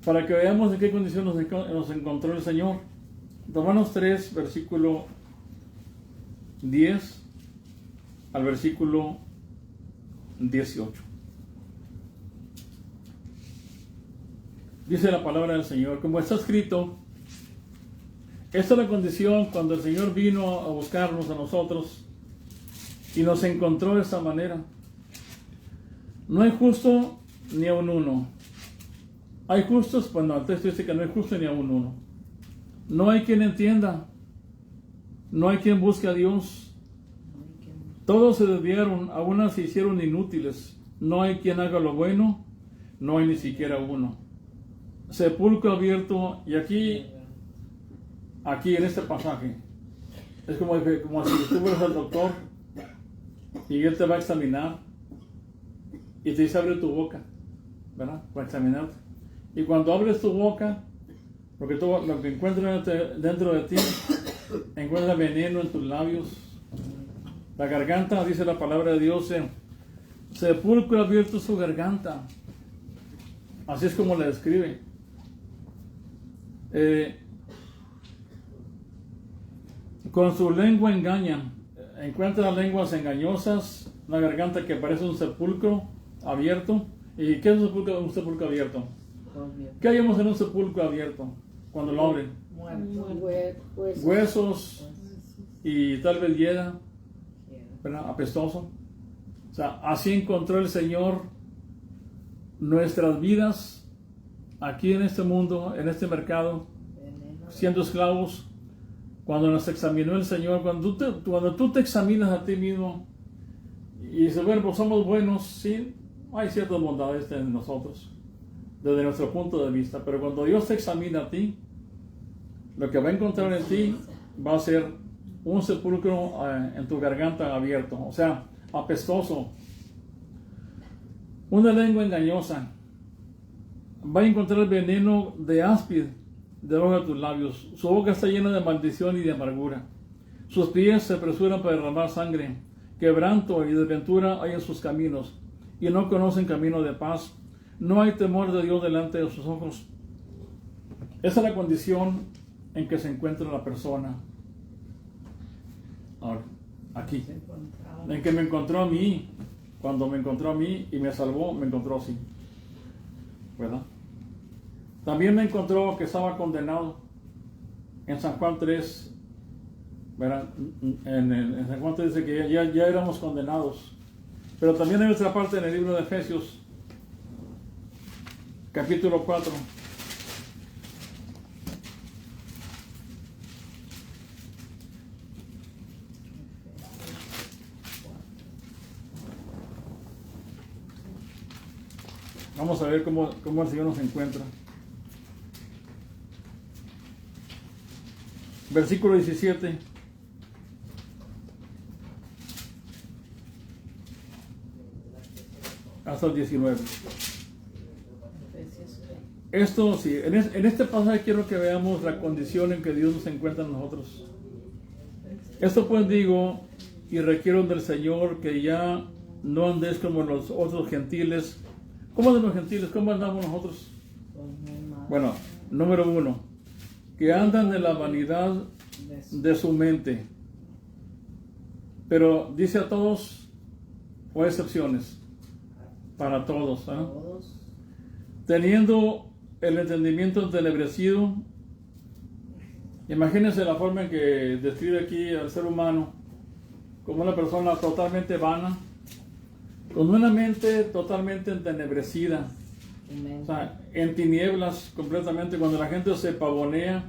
en qué condición nos encontró el Señor. Romanos 3, versículo 10 al versículo 18. Dice la palabra del Señor, como está escrito, esta es la condición cuando el Señor vino a buscarnos a nosotros y nos encontró de esta manera. No hay justo ni aun uno. Hay justos, bueno, el texto dice que no hay justo ni aun uno. No hay quien entienda. No hay quien busque a Dios. Todos se desviaron, a unas se hicieron inútiles. No hay quien haga lo bueno, no hay ni siquiera uno. Sepulcro abierto, y aquí en este pasaje, es como si tú fueras al doctor y él te va a examinar y te dice abre tu boca, ¿verdad? Para examinarte. Y cuando abres tu boca, porque todo lo que encuentras dentro de ti, encuentra veneno en tus labios. La garganta, dice la palabra de Dios, sepulcro abierto su garganta. Así es como la describe. Con su lengua engañan. Encuentran lenguas engañosas, una garganta que parece un sepulcro abierto. ¿Y qué es un sepulcro abierto? ¿Qué hayamos en un sepulcro abierto cuando lo abren? Huesos y tal vez hieda, ¿verdad? Apestoso. O sea, así encontró el Señor nuestras vidas aquí en este mundo, en este mercado, siendo esclavos. Cuando nos examinó el Señor, cuando tú te examinas a ti mismo y dices, bueno, pues somos buenos, sí, hay ciertas bondades en nosotros, desde nuestro punto de vista, pero cuando Dios te examina a ti, lo que va a encontrar en ti va a ser un sepulcro en tu garganta abierto, o sea, apestoso, una lengua engañosa, va a encontrar veneno de áspid debajo de tus labios. Su boca está llena de maldición y de amargura. Sus pies se apresuran para derramar sangre. Quebranto y desventura hay en sus caminos, y no conocen camino de paz. No hay temor de Dios delante de sus ojos. Esa es la condición en que se encuentra la persona. Ahora, aquí. En que me encontró a mí. Cuando me encontró a mí y me salvó, me encontró así. ¿Verdad? También me encontró que estaba condenado en San Juan 3, ¿verdad? En San Juan 3 dice que ya éramos condenados. Pero también hay otra parte en el libro de Efesios, capítulo 4. Vamos a ver cómo el Señor nos encuentra. Versículo 17. Hasta el 19. Esto sí, en este pasaje quiero que veamos la condición en que Dios nos encuentra a nosotros. Esto pues digo y requiero del Señor que ya no andéis como los otros gentiles. ¿Cómo de los gentiles? ¿Cómo andamos nosotros? Bueno, número 1, que andan en la vanidad de su mente. Pero dice a todos o excepciones. Para todos. Teniendo el entendimiento entenebrecido. Imagínense la forma en que describe aquí al ser humano como una persona totalmente vana, con una mente totalmente entenebrecida, o sea, en tinieblas completamente, cuando la gente se pavonea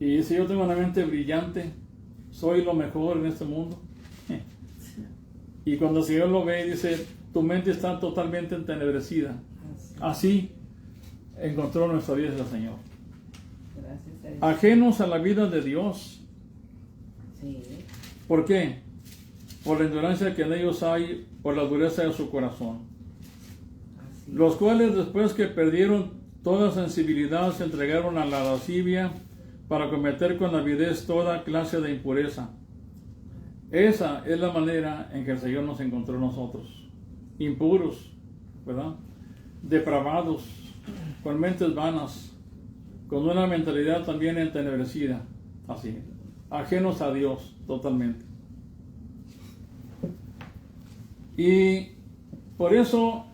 y dice: yo tengo una mente brillante, soy lo mejor en este mundo. Y cuando el Señor lo ve, dice: tu mente está totalmente entenebrecida. Así encontró nuestra vida el Señor. Ajenos a la vida de Dios. ¿Por qué? Por la ignorancia que en ellos hay, por la dureza de su corazón. Los cuales, después que perdieron toda sensibilidad, se entregaron a la lascivia para cometer con avidez toda clase de impureza. Esa es la manera en que el Señor nos encontró a nosotros. Impuros, ¿verdad? Depravados, con mentes vanas, con una mentalidad también entenebrecida, así, ajenos a Dios totalmente. Y por eso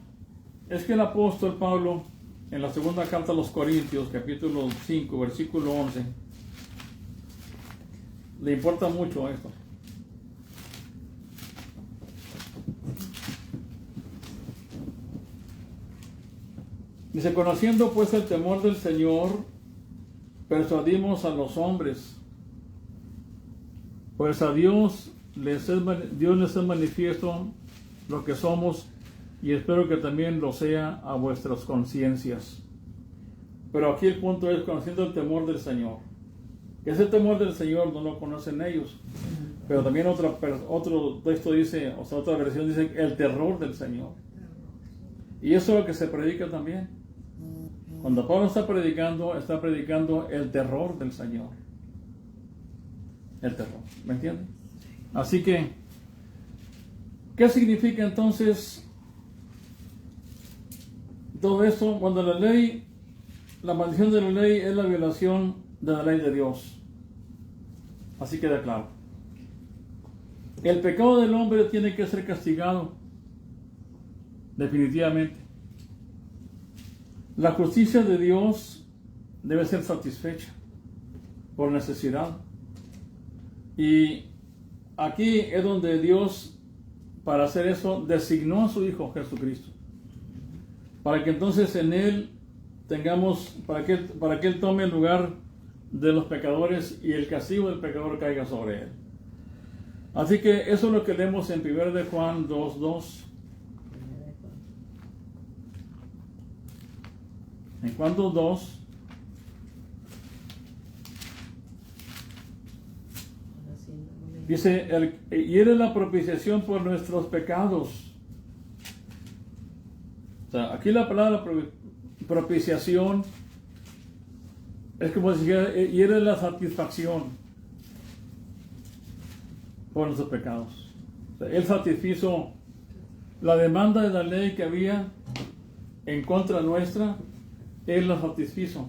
es que el apóstol Pablo, en la segunda carta a los Corintios, capítulo 5, versículo 11, le importa mucho esto. Dice: conociendo pues el temor del Señor, persuadimos a los hombres, pues a Dios les es manifiesto lo que somos, y espero que también lo sea a vuestras conciencias. Pero aquí el punto es conociendo el temor del Señor. Ese temor del Señor no lo conocen ellos, pero también otro texto dice, o sea, otra versión dice el terror del Señor. Y eso es lo que se predica también. Cuando Pablo está predicando el terror del Señor. El terror, ¿me entienden? Así que, ¿qué significa entonces todo esto? Cuando la maldición de la ley es la violación de la ley de Dios. Así queda claro. El pecado del hombre tiene que ser castigado, definitivamente. La justicia de Dios debe ser satisfecha por necesidad. Y aquí es donde Dios, para hacer eso, designó a su Hijo Jesucristo, para que entonces en Él tengamos, para que Él tome el lugar de los pecadores y el castigo del pecador caiga sobre Él. Así que eso es lo que leemos en 1 de Juan 2:2. En Juan 2:2 dice: y eres la propiciación por nuestros pecados. O sea, aquí la palabra propiciación es como si dijera: y eres la satisfacción por nuestros pecados. O sea, Él satisfizo la demanda de la ley que había en contra nuestra. Él la satisfizo.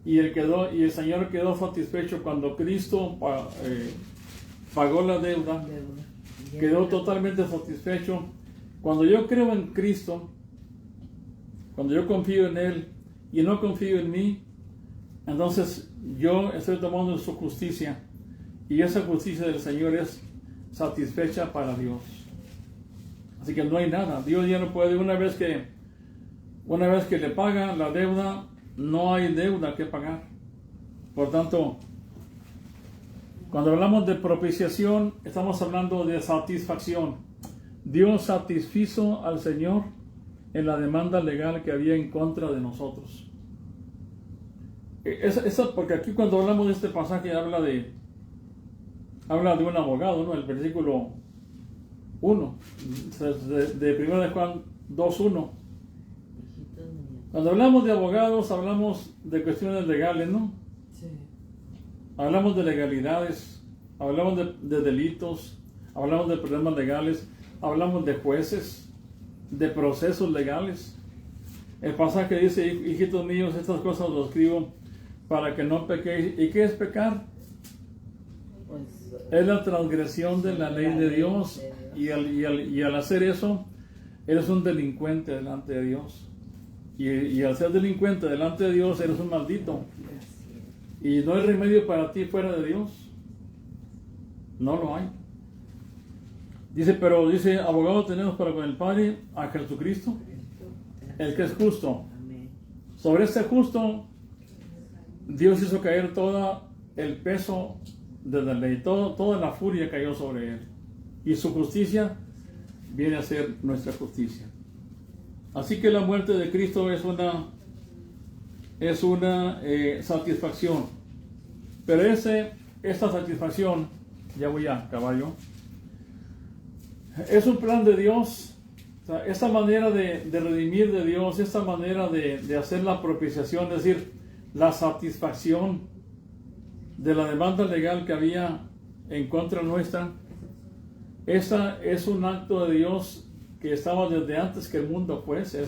Y el Señor quedó satisfecho cuando Cristo pagó la deuda. Quedó totalmente satisfecho. Cuando yo creo en Cristo, cuando yo confío en Él y no confío en mí, entonces yo estoy tomando su justicia. Y esa justicia del Señor es satisfecha para Dios. Así que no hay nada. Dios ya no puede, una vez que le paga la deuda, no hay deuda que pagar. Por tanto, cuando hablamos de propiciación, estamos hablando de satisfacción. Dios satisfizo al Señor en la demanda legal que había en contra de nosotros. Porque aquí cuando hablamos de este pasaje habla de un abogado, ¿no? El versículo 1 de 1 de Juan 2:1. Cuando hablamos de abogados, hablamos de cuestiones legales, ¿no? Sí. Hablamos de legalidades. hablamos de delitos, hablamos de problemas legales, hablamos de jueces, de procesos legales. El pasaje dice, hijitos míos, estas cosas los escribo para que no pequéis. ¿Y qué es pecar? Pues, Es la transgresión de la ley de Dios. Y al hacer eso, eres un delincuente delante de Dios. Y al ser delincuente delante de Dios, eres un maldito. Y no hay remedio para ti fuera de Dios. No lo hay. Dice, abogado tenemos para con el Padre, a Jesucristo, el que es justo. Amén. Sobre este justo, Dios hizo caer todo el peso de la ley, toda la furia cayó sobre él. Y su justicia viene a ser nuestra justicia. Así que la muerte de Cristo es una satisfacción. Pero esta satisfacción, ya voy a acabar yo, es un plan de Dios. O sea, esta manera de redimir de Dios, esta manera de hacer la propiciación, es decir, la satisfacción de la demanda legal que había en contra nuestra, esta es un acto de Dios que estaba desde antes que el mundo fuese.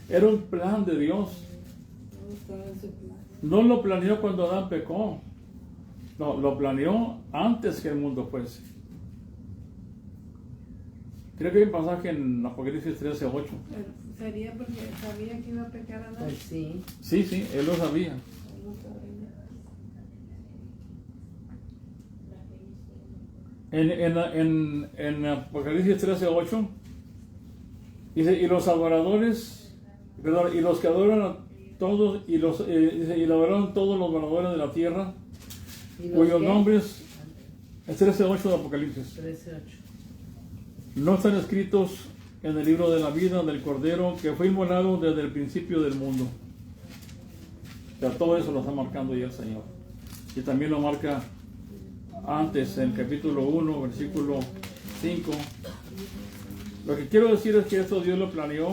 Era un plan de Dios. No lo planeó cuando Adán pecó. No, lo planeó antes que el mundo fuese. Creo que hay un pasaje en Apocalipsis 13:8. Sería porque sabía que iba a pecar a Pues nadie. sí. Sí, él lo sabía. No sabía. En Apocalipsis 13:8 dice, y los adoradores, perdón, y los que adoran a todos, y lo adoraron todos los moradores de la tierra, ¿Y los cuyos qué? nombres, es 13:8 de Apocalipsis, 13:8. no están escritos en el libro de la vida del Cordero que fue inmolado desde el principio del mundo. O sea, todo eso lo está marcando ya el Señor. Y también lo marca antes, en capítulo 1, versículo 5. Lo que quiero decir es que esto Dios lo planeó.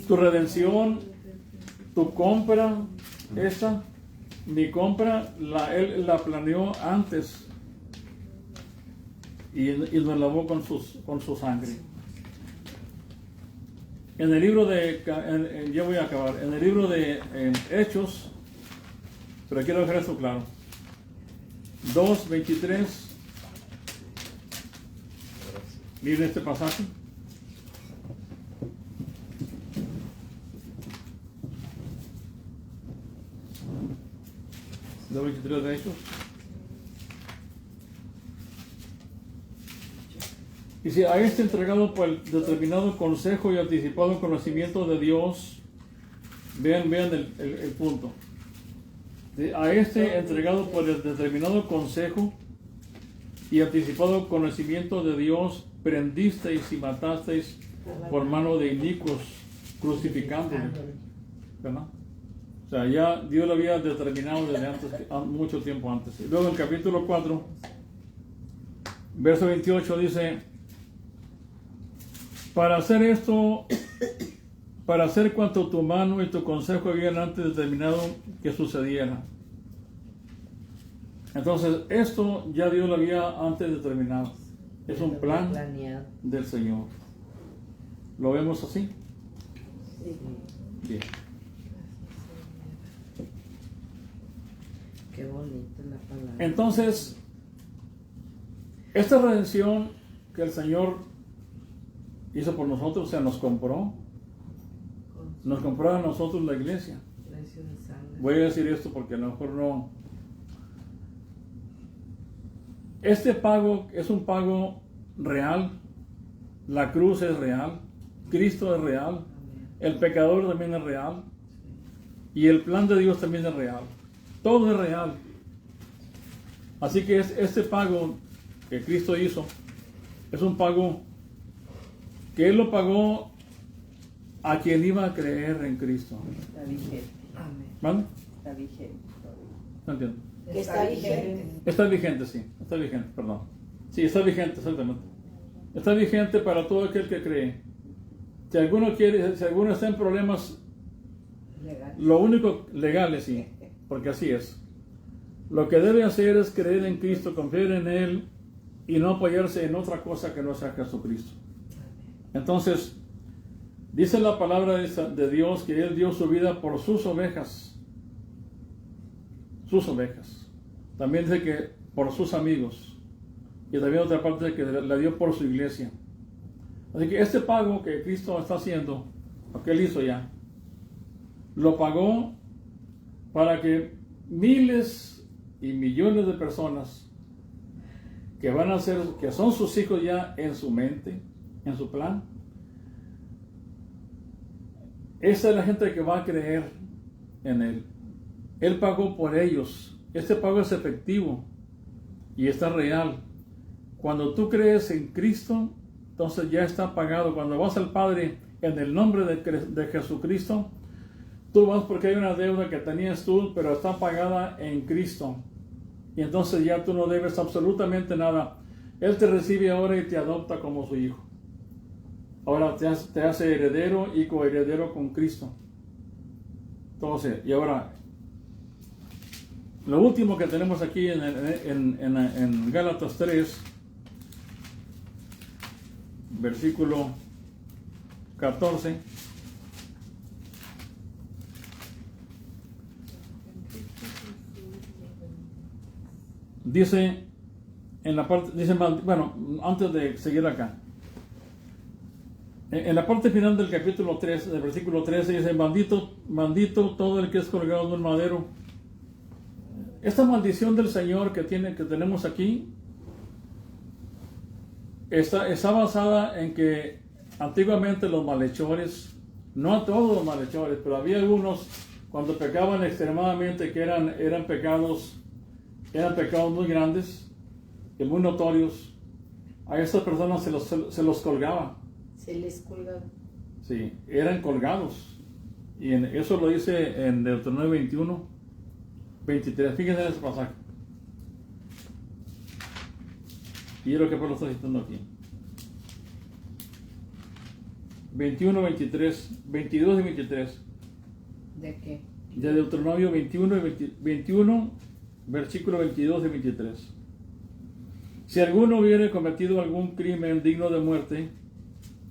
Tu redención, tu compra, mi compra, Él la planeó antes. Y nos lavó con su sangre. En el libro ya voy a acabar, en el libro de Hechos, pero quiero dejar esto claro, 2:23, miren este pasaje. Los 23 de Hechos. Dice, a este entregado por el determinado consejo y anticipado conocimiento de Dios, vean el punto. A este entregado por el determinado consejo y anticipado conocimiento de Dios, prendisteis y matasteis por mano de inicuos, crucificándole. ¿Verdad? O sea, ya Dios lo había determinado desde antes, mucho tiempo antes. Y luego en capítulo 4, verso 28 dice, para hacer esto, para hacer cuanto tu mano y tu consejo habían antes determinado que sucediera. Entonces, esto ya Dios lo había antes determinado. Es un plan Planeado. del Señor. ¿Lo vemos así? Sí. Bien. Qué bonita la palabra. Entonces, esta redención que el Señor hizo por nosotros, o sea, nos compró a nosotros la iglesia. Precio de sangre. Voy a decir esto porque a lo mejor no. Este pago es un pago real. La cruz es real. Cristo es real. El pecador también es real. Y el plan de Dios también es real. Todo es real. Así que este pago que Cristo hizo es un pago que Él lo pagó a quien iba a creer en Cristo. Está vigente. Amén. ¿Vale? Está vigente. No entiendo. Que está vigente. Está vigente, sí. Está vigente, perdón. Sí, está vigente, exactamente. Está vigente para todo aquel que cree. Si alguno está en problemas, Legal. lo único legales, sí, porque así es. Lo que debe hacer es creer en Cristo, confiar en Él y no apoyarse en otra cosa que no sea Jesucristo. Entonces, dice la palabra de Dios que Él dio su vida por sus ovejas. Sus ovejas. También dice que por sus amigos. Y también otra parte de que la dio por su iglesia. Así que este pago que Cristo está haciendo, lo que Él hizo ya, lo pagó para que miles y millones de personas que van a ser, que son sus hijos ya en su mente, en su plan, esa es la gente que va a creer en Él. Él pagó por ellos. Este pago es efectivo y está real. Cuando tú crees en Cristo, entonces ya está pagado. Cuando vas al Padre en el nombre de Jesucristo, tú vas porque hay una deuda que tenías tú, pero está pagada en Cristo. Y entonces ya tú no debes absolutamente nada. Él te recibe ahora y te adopta como su hijo. Ahora te hace heredero y coheredero con Cristo. Entonces, y ahora, lo último que tenemos aquí en Gálatas 3, versículo 14. Dice, en la parte, dice, bueno, antes de seguir acá, en la parte final del capítulo 3, del versículo 13, dice, maldito todo el que es colgado de un madero. Esta maldición del Señor que tenemos aquí, está basada en que antiguamente los malhechores, no a todos los malhechores, pero había algunos cuando pecaban extremadamente que eran pecados muy grandes y muy notorios. A estas personas se los colgaba. Se les colgaba. Sí, eran colgados. Y eso lo dice en Deuteronomio 21, 23. Fíjense en ese pasaje. Y es lo que Pablo está citando aquí. 21, 23, 22 y 23. ¿De qué? De Deuteronomio 21, versículo 22 y 23. Si alguno hubiere cometido algún crimen digno de muerte,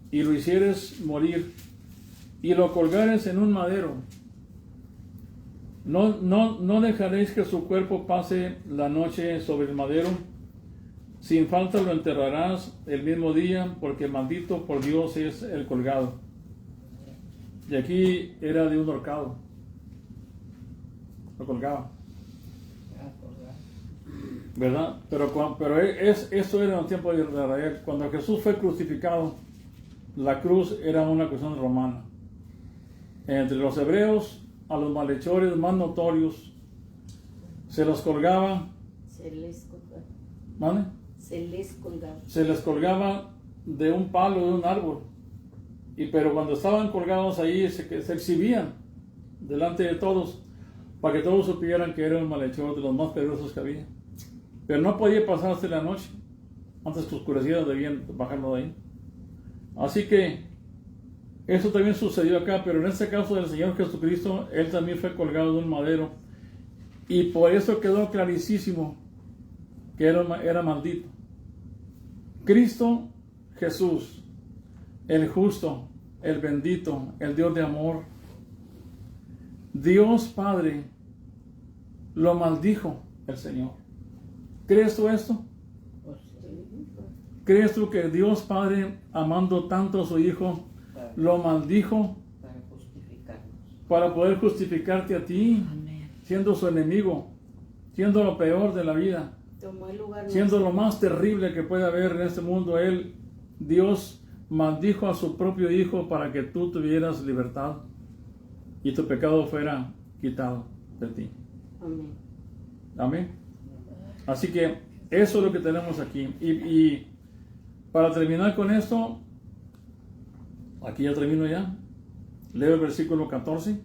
y lo hicieres morir, y lo colgares en un madero, no dejaréis que su cuerpo pase la noche sobre el madero. Sin falta lo enterrarás el mismo día, porque maldito por Dios es el colgado. Y aquí era de un ahorcado. Lo colgaba. ¿Verdad? Pero esto era en el tiempo de Israel. Cuando Jesús fue crucificado, la cruz era una cuestión romana. Entre los hebreos, a los malhechores más notorios, se los colgaba. Se les colgaba. ¿Vale? Se les colgaba de un palo, de un árbol. Pero cuando estaban colgados ahí, se exhibían delante de todos, para que todos supieran que era un malhechor de los más peligrosos que había. Pero no podía pasarse la noche. Antes que oscureciera debían bajarlo de ahí. Así que eso también sucedió acá, pero en este caso del Señor Jesucristo, Él también fue colgado de un madero. Y por eso quedó clarísimo que era maldito. Cristo Jesús, el justo, el bendito, el Dios de amor, Dios Padre, lo maldijo el Señor. ¿Crees tú esto? ¿Crees tú que Dios Padre, amando tanto a su Hijo, lo maldijo para poder justificarte a ti, siendo su enemigo, siendo lo peor de la vida, siendo lo más terrible que puede haber en este mundo? Dios maldijo a su propio Hijo para que tú tuvieras libertad y tu pecado fuera quitado de ti. Amén. Amén. Así que eso es lo que tenemos aquí. Y para terminar con esto, aquí ya termino ya. Leo el versículo 14.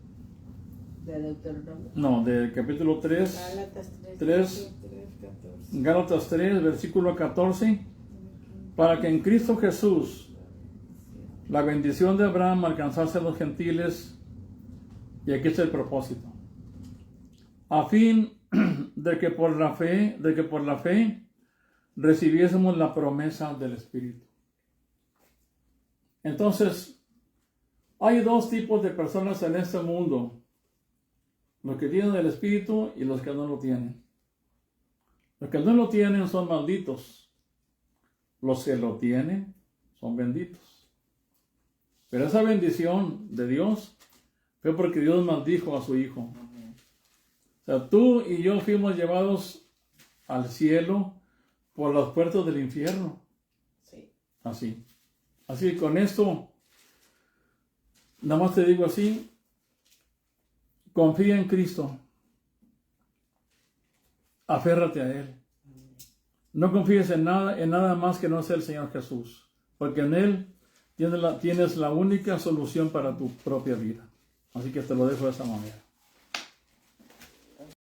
¿De Deuteronomio? No, del capítulo 3. Gálatas 3, versículo 14. Para que en Cristo Jesús la bendición de Abraham alcanzase a los gentiles. Y aquí está el propósito. A fin de que por la fe recibiésemos la promesa del Espíritu. Entonces, hay dos tipos de personas en este mundo: los que tienen el Espíritu y los que no lo tienen. Los que no lo tienen son malditos. Los que lo tienen son benditos. Pero esa bendición de Dios fue porque Dios maldijo a su Hijo. O sea, tú y yo fuimos llevados al cielo por las puertas del infierno. Sí. Así. Así, con esto, nada más te digo así: confía en Cristo. Aférrate a Él. No confíes en nada más que no sea el Señor Jesús, porque en Él tienes la única solución para tu propia vida. Así que te lo dejo de esa manera.